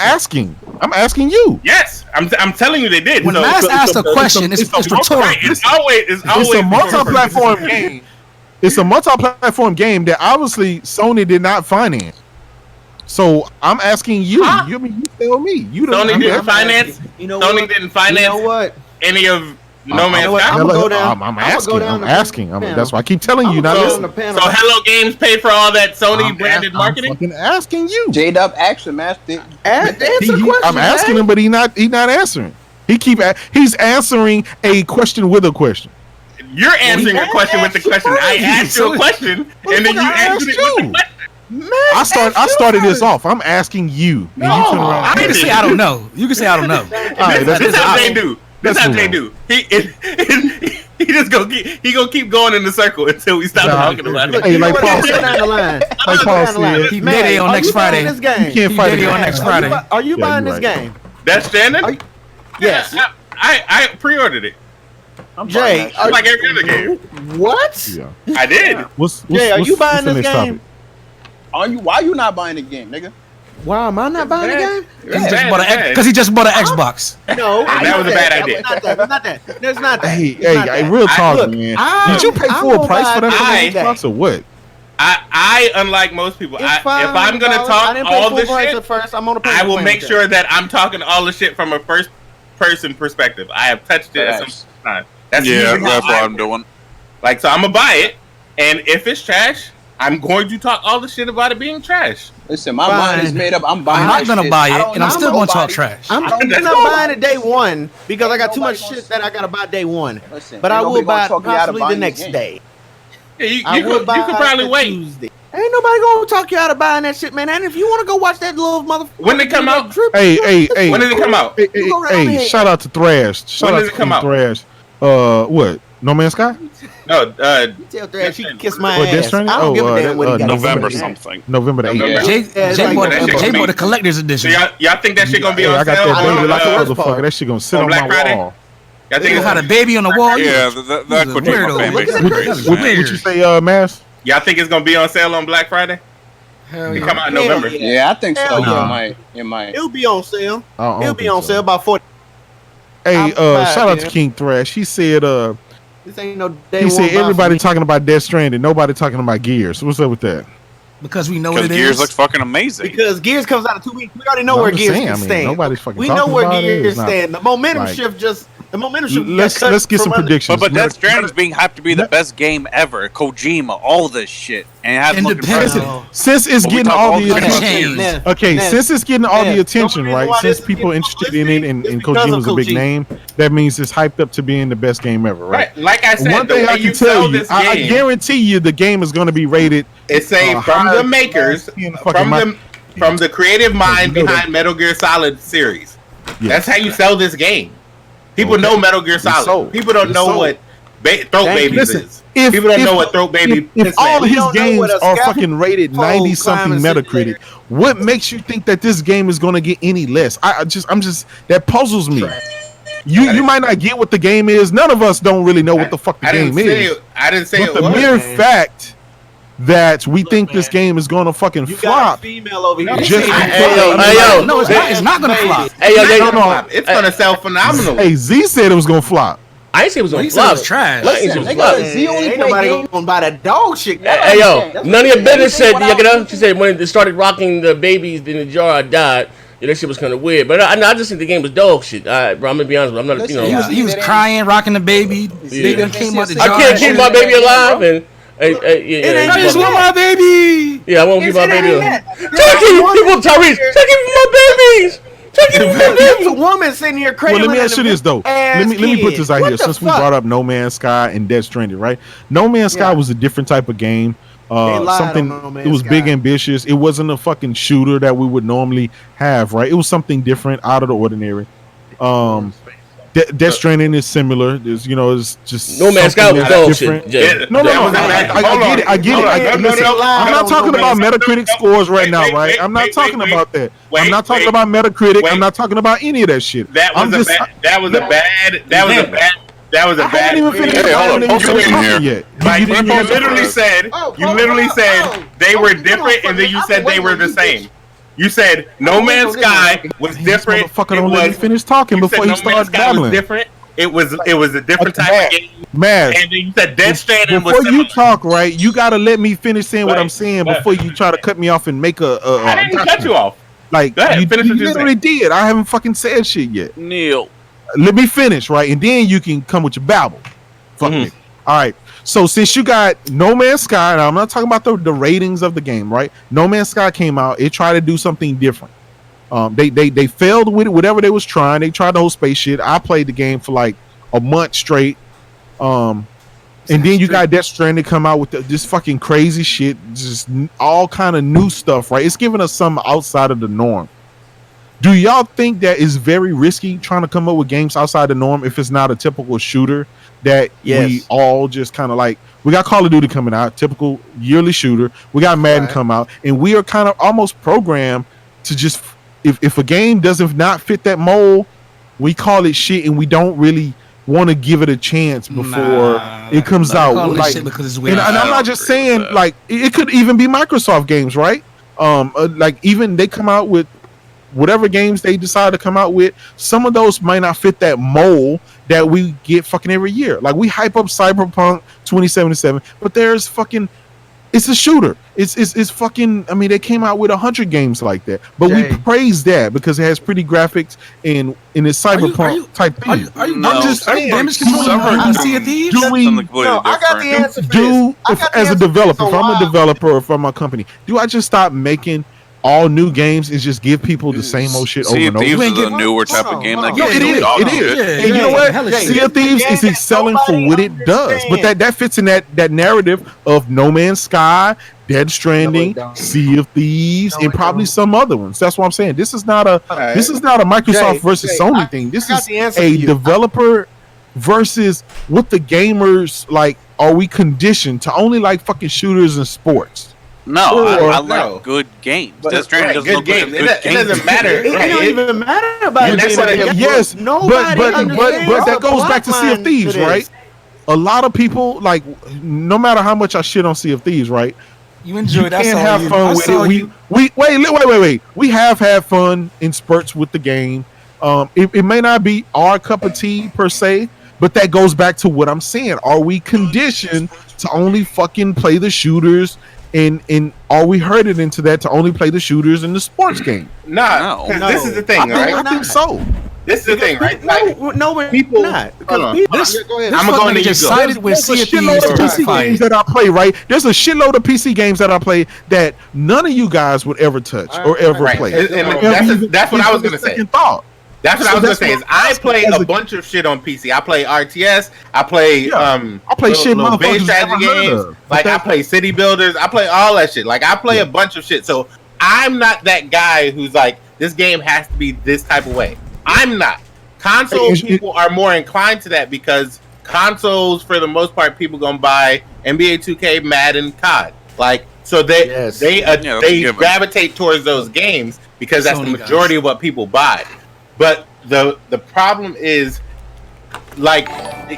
asking. I'm asking you. Yes, I'm telling you they did. When So- Mass so- asked a question, it's rhetorical. Right, it's always It's a multi-platform game. It's a multi-platform game that obviously Sony did not finance. So I'm asking you. Huh? You tell me. You don't. Sony didn't finance. You know Sony what? didn't finance You know what? any of No Man's know what? Sky. I'm gonna go down. I'm I'm gonna asking. go down I'm the asking. panel. That's why I keep telling you. I'm Not gonna go listen. down the panel. So Hello Games paid for all that Sony I'm branded marketing. fucking asking you. J-Dub action, man. Answer the question. I'm asking him, but he's not answering. He's answering a question with a question. You're answering a question with the question. I asked you a question, and then you answered it with the question. I started this off. I'm asking you. And you turn around. I can say I don't know. You can say I don't know. This how Jay do. This how Jay do. He just gonna keep going in the circle until we stop talking about it. Hey, like Paul said. down the line. Like Paul said. He Diddy on next Friday. This game? You can't fight Diddy on next Friday. Are you buying you're this right. game? That's Stranding? Yes. I pre-ordered it. Jay, Just like every other game. what? Yeah. I did. Jay, are you buying the this next game? topic? Why you not buying the game, nigga? Why am I not buying the game? Because he just bought an Xbox. No, That was a bad idea. It's not that. There's not that. Hey, It's not hey, that. real talk, Look, man. I'm- Did you pay I'm full gonna price for buy that the Xbox or what? I unlike most people, It's if I'm gonna $500. I talk didn't pay all full the price shit, at first. I'm on the I will make sure that I'm talking all the shit from a first person perspective. I have touched it at some time. That's usually that's how what I I'm doing. Like, so I'm gonna buy it, and if it's trash, I'm going to talk all the shit about it being trash. Listen, my mind is made up. I'm buying I'm not that gonna shit. buy I it, don't and I'm know still gonna talk nobody. trash. I'm not buying it day one because I got too much shit that I gotta buy day one. Listen, But ain't I will nobody gonna buy it talk you out of possibly the buying next game. day. Yeah, you I will could buy probably it wait. Tuesday. Ain't nobody gonna talk you out of buying that shit, man. And if you want to go watch that little motherfucker, When did it come out? Hey. When did it come out? Hey, shout out to Thrash. Shout When out did to it come King out? Thrash. What? No Man's Sky? No, Tell Thrash she can kiss my Or Death ass. I Stranding? don't give a damn what he got. November to say. something. November the 8th. Jay bought the collector's So edition. y'all think that shit gonna be Hey, on I got sale? that baby like a worst motherfucker. part. That shit gonna sit On on Black my Friday? wall. Y'all think You it's had a baby on the wall. Yeah, that He's a could be my weirdo. fan Look base. at the Crazy. pictures. What you say, Mass? Y'all think it's gonna be on sale on Black Friday? Hell It yeah. come out in Hell November. yeah. Yeah, I think so. Hell Yeah, yeah. it might. It'll be on sale. I don't It'll be think on so. sale about 40. Hey, I'm bad, shout out to man. King Thrash. He said, This ain't no day he one said buy everybody for talking about Death Stranding, nobody talking about Gears. What's up with that? Because we know what Because it Gears is. looks fucking me. amazing. Because Gears comes out in 2 weeks. We already know No, where I'm just Gears saying, can I mean, stand. nobody's fucking We know talking where about it. Gears It's not- stand. The momentum like- shift just the momentum shift. Let's get some predictions. But Death Stranding is being hyped to be the best game ever. Kojima, all this shit, and it hasn't looked Independent. impressive. Since it's But we getting talk all all the the time about attention, Gears. okay. Yes. Since it's getting all Yes. the attention, The only reason right? why Since this is people getting interested all in this it, and is because of Kojima's a big Kojima. name, that means it's hyped up to being the best game ever, right? Right. Like I said, One the thing way I you can tell sell you, this I game, guarantee you, the game is going to be rated. it's say from higher the makers, than fucking from the creative mind You know behind Metal Gear Solid series. Yeah. That's how you sell this game. People Okay. know Metal Gear It's Solid. sold. People don't It's know sold. what Throat Thank Babies you. Listen, is. if People don't if- know what Throat Baby if is. all We his don't know games what a are scaffold fucking rated climb 90 something and Metacritic, what makes you think that this game is going to get any less? I'm just that puzzles me. You might not get what the game is. None of us don't really know what the fuck the I didn't game say is. I didn't say But it the was. mere fact that we think this game is going to fucking You got a flop. female over here. Just Hey, yo, No, it's not gonna flop. Hey, yo, It's yo, gonna it's gonna sell phenomenally. Hey, Z said it was going to flop. I ain't say it was on He said it flop. was trash. I ain't say it was Nigga, flop. Z only Ain't play nobody games. gonna buy that dog shit. Hey, yo, That's none of your business said, what I was she said when it started rocking the babies in the jar, I died. Yeah, that shit was kind of weird. But I just think the game was dog shit. Bro, I'm going to be honest with you. I'm not, you know. Listen, He was crying, rocking the baby. Baby came out the jar. I can't keep my baby alive. And yeah, I just want my baby. yeah, I won't keep my baby alive. Tyrese, Tell my babies. There's a woman sitting here Well, cradling. let me ask you this though. Let me put this out What here. the Since we fuck? brought up No Man's Sky and Death Stranding, right? No Man's Sky Yeah. was a different type of game. lied Something on No Man's it was big, Sky. ambitious. It wasn't a fucking shooter that we would normally have, right? It was something different, out of the ordinary. Death Stranding is similar. There's, it's just No Man's Sky something was that's dog shit. different. Jay. No, That was a bad- hold on. I get it. Hold on. I No, listen, no, no. I'm not No, talking no, about no, Metacritic no, scores right wait, now, wait, right? wait, I'm not wait, talking wait, about that. wait, I'm not talking wait. about Metacritic. Wait. I'm not talking about any of that shit. That was a bad. That was a I haven't even finished. Hey, hold on. Post it in here. Yet. Like You you didn't even- literally said, they were different, and then you said they were the same. You said No Man's Sky was This different. motherfucker It don't let me was. finish talking You said before he No Man's starts Sky was babbling. different. it was a different type of game. Mass. And then you said Death Stranding was before similar. you talk, right? You gotta let me finish saying what Right. I'm saying Right. before you try to cut me off and make a. I didn't cut you off. Like Go ahead, you, finish you what you're literally did. I haven't fucking said shit yet. Neil. Let me finish, right? And then you can come with your babble. Fuck me. All right. So since you got No Man's Sky, and I'm not talking about the ratings of the game, right? No Man's Sky came out. It tried to do something different. They failed with it, whatever they was trying. They tried the whole space shit. I played the game for like a month straight. And then you got Death Stranding come out with this fucking crazy shit, just all kind of new stuff, right? It's giving us something outside of the norm. Do y'all think that is very risky trying to come up with games outside the norm if it's not a typical shooter that we all just kind of like? We got Call of Duty coming out, typical yearly shooter. We got Madden come out, and we are kind of almost programmed to just if a game doesn't not fit that mold, we call it shit, and we don't really want to give it a chance before it comes out. Like, and I'm not just saying like it could even be Microsoft games, right? Like even they come out with whatever games they decide to come out with, some of those might not fit that mold that we get fucking every year. Like we hype up Cyberpunk 2077, but there's fucking, it's a shooter. It's fucking, I mean, they came out with 100 games like that, but we praise that because it has pretty graphics and it's Cyberpunk type thing. I'm just saying, damage control Sea of Thieves? I got the answer for this. As a developer, if I'm a developer or if I'm a company, do I just stop making all new games and just give people the same old shit over and over? Sea of Thieves is a newer type of game. That It is. And you know what? Sea of Thieves is excelling for what it does. But that fits in that narrative of No Man's Sky, Dead Stranding, Sea of Thieves, and probably some other ones. That's what I'm saying. This is not a Microsoft versus Sony thing. This is a developer versus what the gamers like. Are we conditioned to only like fucking shooters and sports? No, I like good games. Death Stranding doesn't look like a good game. It doesn't matter. It don't even matter about it. Yes, but that goes back to Sea of Thieves, right? A lot of people like, no matter how much I shit on Sea of Thieves, right? You enjoy that. Can't have fun with it. Wait. We have had fun in spurts with the game. It may not be our cup of tea per se, but that goes back to what I'm saying. Are we conditioned to only fucking play the shooters? And are we herded into that to only play the shooters in the sports game? No. This is the thing, right? I think so. This is the thing, right? No, people not. This I'm going to just sided with Sea of Thieves PC games that I play, right? There's a shitload of PC games that I play that none of you guys would ever touch or ever play. And that's what I was going to say. Thought. That's what I was gonna say. Is I play a bunch of shit on PC. I play RTS. I play shit little base motherfuckers strategy never heard games. of. Like I play City Builders. I play all that shit. Like I play a bunch of shit. So I'm not that guy who's like, this game has to be this type of way. I'm not. Console people are more inclined to that because consoles, for the most part, people gonna buy NBA 2K, Madden, COD. Like so they gravitate towards those games because that's the majority of what people buy. But the problem is, like,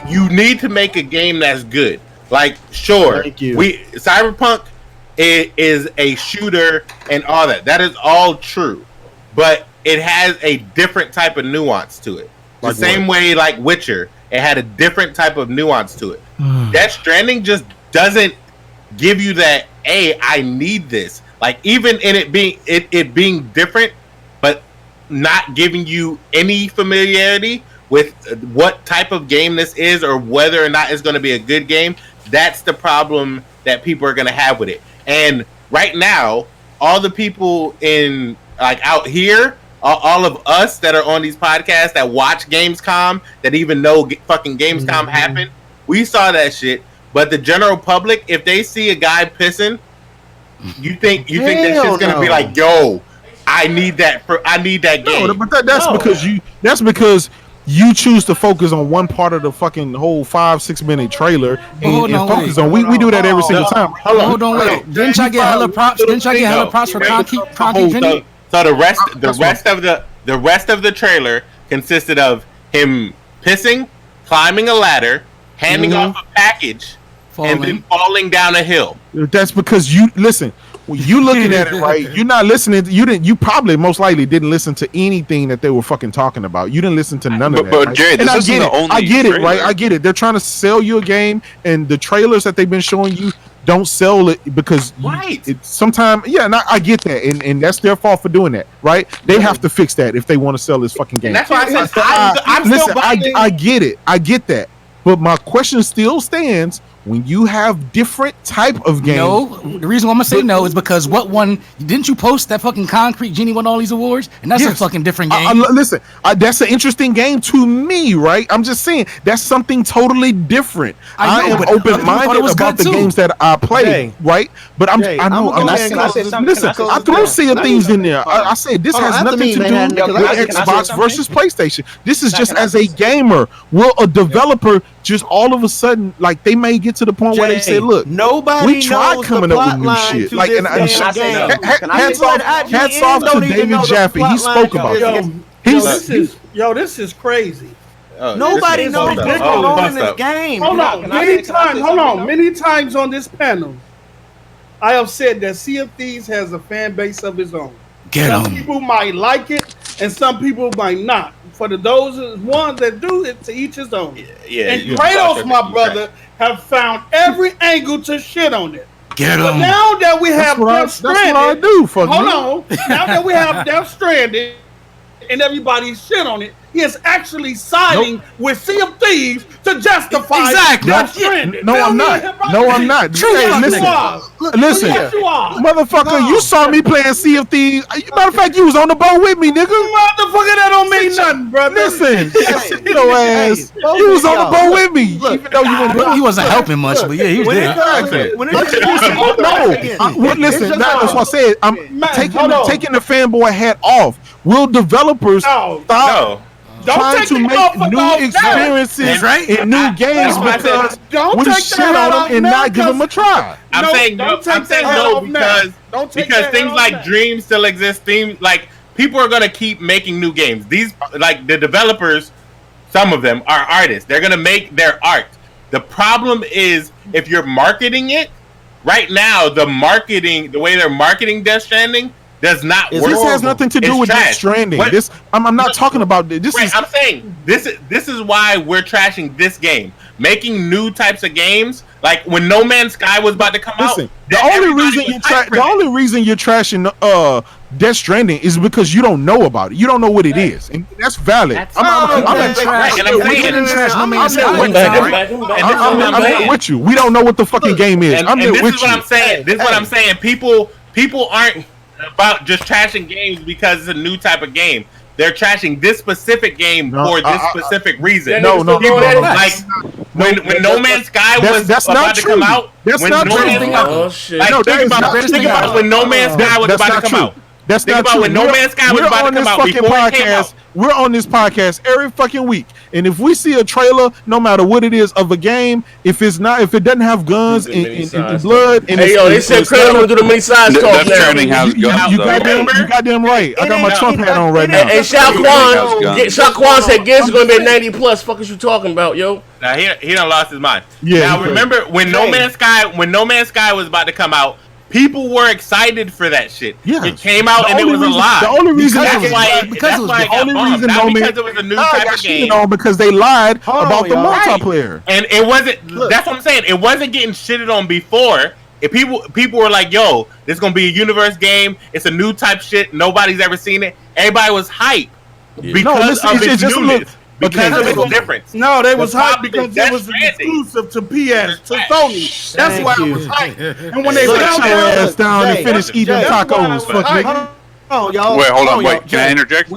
you need to make a game that's good. Like, sure, Cyberpunk is a shooter and all that. That is all true, but it has a different type of nuance to it. The same way, like Witcher, it had a different type of nuance to it. Death Stranding just doesn't give you that. Hey, I need this. Like, even in it being different, but not giving you any familiarity with what type of game this is or whether or not it's going to be a good game. That's the problem that people are going to have with it. And right now, all the people in like out here, all of us that are on these podcasts that watch Gamescom, that even know fucking Gamescom happened, we saw that shit. But the general public, if they see a guy pissing, you think that shit's going to be like, yo, I need that game. No, but that's because you choose to focus on one part of the fucking whole 5-6 minute trailer and focus on. We do that every single time. Hold on, wait. Didn't y'all get hella props? For Concrete Jimmy? So the rest of the trailer consisted of him pissing, climbing a ladder, handing off a package, and then falling down a hill. That's because you listen. when you looking at it, right? You're not listening. You probably most likely didn't listen to anything that they were fucking talking about. You didn't listen to none of that. But right? Jay, And this isn't the only I get it, trailer. right? I get it. They're trying to sell you a game, and the trailers that they've been showing you don't sell it because sometimes, and I get that, and that's their fault for doing that, right? They have to fix that if they want to sell this fucking game. And that's why I said I'm Listen, still buying. I get it. I get that. But my question still stands: when you have different type of games. No, the reason why I'm gonna say no is because what one? Didn't you post that fucking Concrete Genie won all these awards? And that's a fucking different game. Listen, that's an interesting game to me, right? I'm just saying that's something totally different. I am open-minded about the games that I play, right? But I threw Sea of Thieves in there. I said this has nothing to do with Xbox versus PlayStation. This is just as a gamer. Will a developer just all of a sudden, like, they may get to the point where they say, "Look, nobody we tried coming up with new shit." Like, and hats off to David Jaffe. He spoke about it. This is crazy. Nobody knows what's going on in this game. Hold on. Many times on this panel, I have said that Sea of Thieves has a fan base of its own. Some people might like it, and some people might not. For those ones that do it, to each his own. And Kratos, my brother, have found every angle to shit on it. Get him. But now that we have Death Stranded, that's what I do. Hold on. Now that we have Death Stranded and everybody shit on it, he is actually siding with Sea of Thieves to justify Death Stranded. No, I'm not. No, I'm not. Hey, listen, Yes, you are. motherfucker, you saw me playing Sea of Thieves. Matter of fact, you was on the boat with me, nigga. Motherfucker, that don't mean nothing, brother. Listen, your ass. You was on the boat with me, even though you weren't. He wasn't helping much, but yeah, he was there. Listen, that's what I said. I'm taking the fanboy hat off. Will developers stop trying to make new experiences in new games because we shit on them and not give them a try? I'm saying no because things like Dream still exist. Things like people are gonna keep making new games. These, like, the developers, some of them are artists. They're gonna make their art. The problem is if you're marketing it right now, the way they're marketing Death Stranding does not work. This has nothing to do with Death Stranding. I'm not talking about this. I'm saying this is why we're trashing this game. Making new types of games, like when No Man's Sky was about to come out. The only reason you're trashing Death Stranding is because you don't know about it. You don't know what it is, and that's valid. I'm with you. We don't know what the fucking game is. I'm there with you. This is what I'm saying. This is what I'm saying. People aren't about just trashing games because it's a new type of game. They're trashing this specific game for this specific reason. No. Like when No Man's Sky was about to come out. That's not true. Think about when No Man's Sky was about to come out. That's not true. When No Man's Sky was about to come out before it came out. We're on this podcast every fucking week, and if we see a trailer, no matter what it is of a game, if it doesn't have guns and blood, and they said Kratos gonna do the mini size talk now. You goddamn right. I got my Trump hat on right now. And Shao Kwan said games are gonna be 90 plus. Fuck is you talking about, yo? Now he done lost his mind. Yeah. Now remember when No Man's Sky was about to come out. People were excited for that shit. Yeah. It came out and it was a lie. The only reason because it was a new type of game. Because they lied about the multiplayer. And it wasn't. That's what I'm saying. It wasn't getting shitted on before. If people were like, "Yo, this is gonna be a universe game. It's a new type shit. Nobody's ever seen it." Everybody was hype because of its newness. Because of its difference. No, they was hyped because it was exclusive to PS, to Sony. That's why it was hyped. And when they found your ass down and finish eating tacos, fuck nigga. Wait. Can I interject?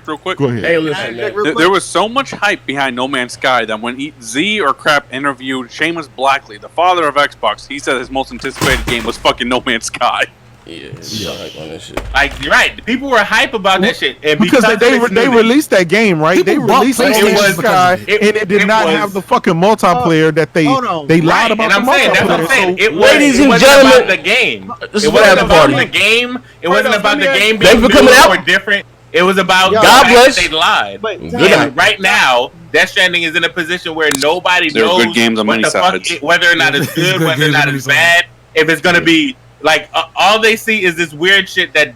Real quick? Go ahead. Hey, listen, man. There was so much hype behind No Man's Sky that when Z or Crap interviewed Seamus Blackley, the father of Xbox, he said his most anticipated game was fucking No Man's Sky. Yeah, hype on that shit. Like, you're right. People were hype about that shit, and because they released that game, right? They released No Man's Sky, and it did not have the fucking multiplayer that they lied about. And I'm saying that's what I'm saying. Ladies and gentlemen, about the game. This is what happened. The game. It wasn't about the game Thanks being for coming out. or different. It was about God bless. They lied. Good. Right now, Death Stranding is in a position where nobody knows good games on many sides. Whether or not it's good, whether or not it's bad. If it's gonna be Like all they see is this weird shit that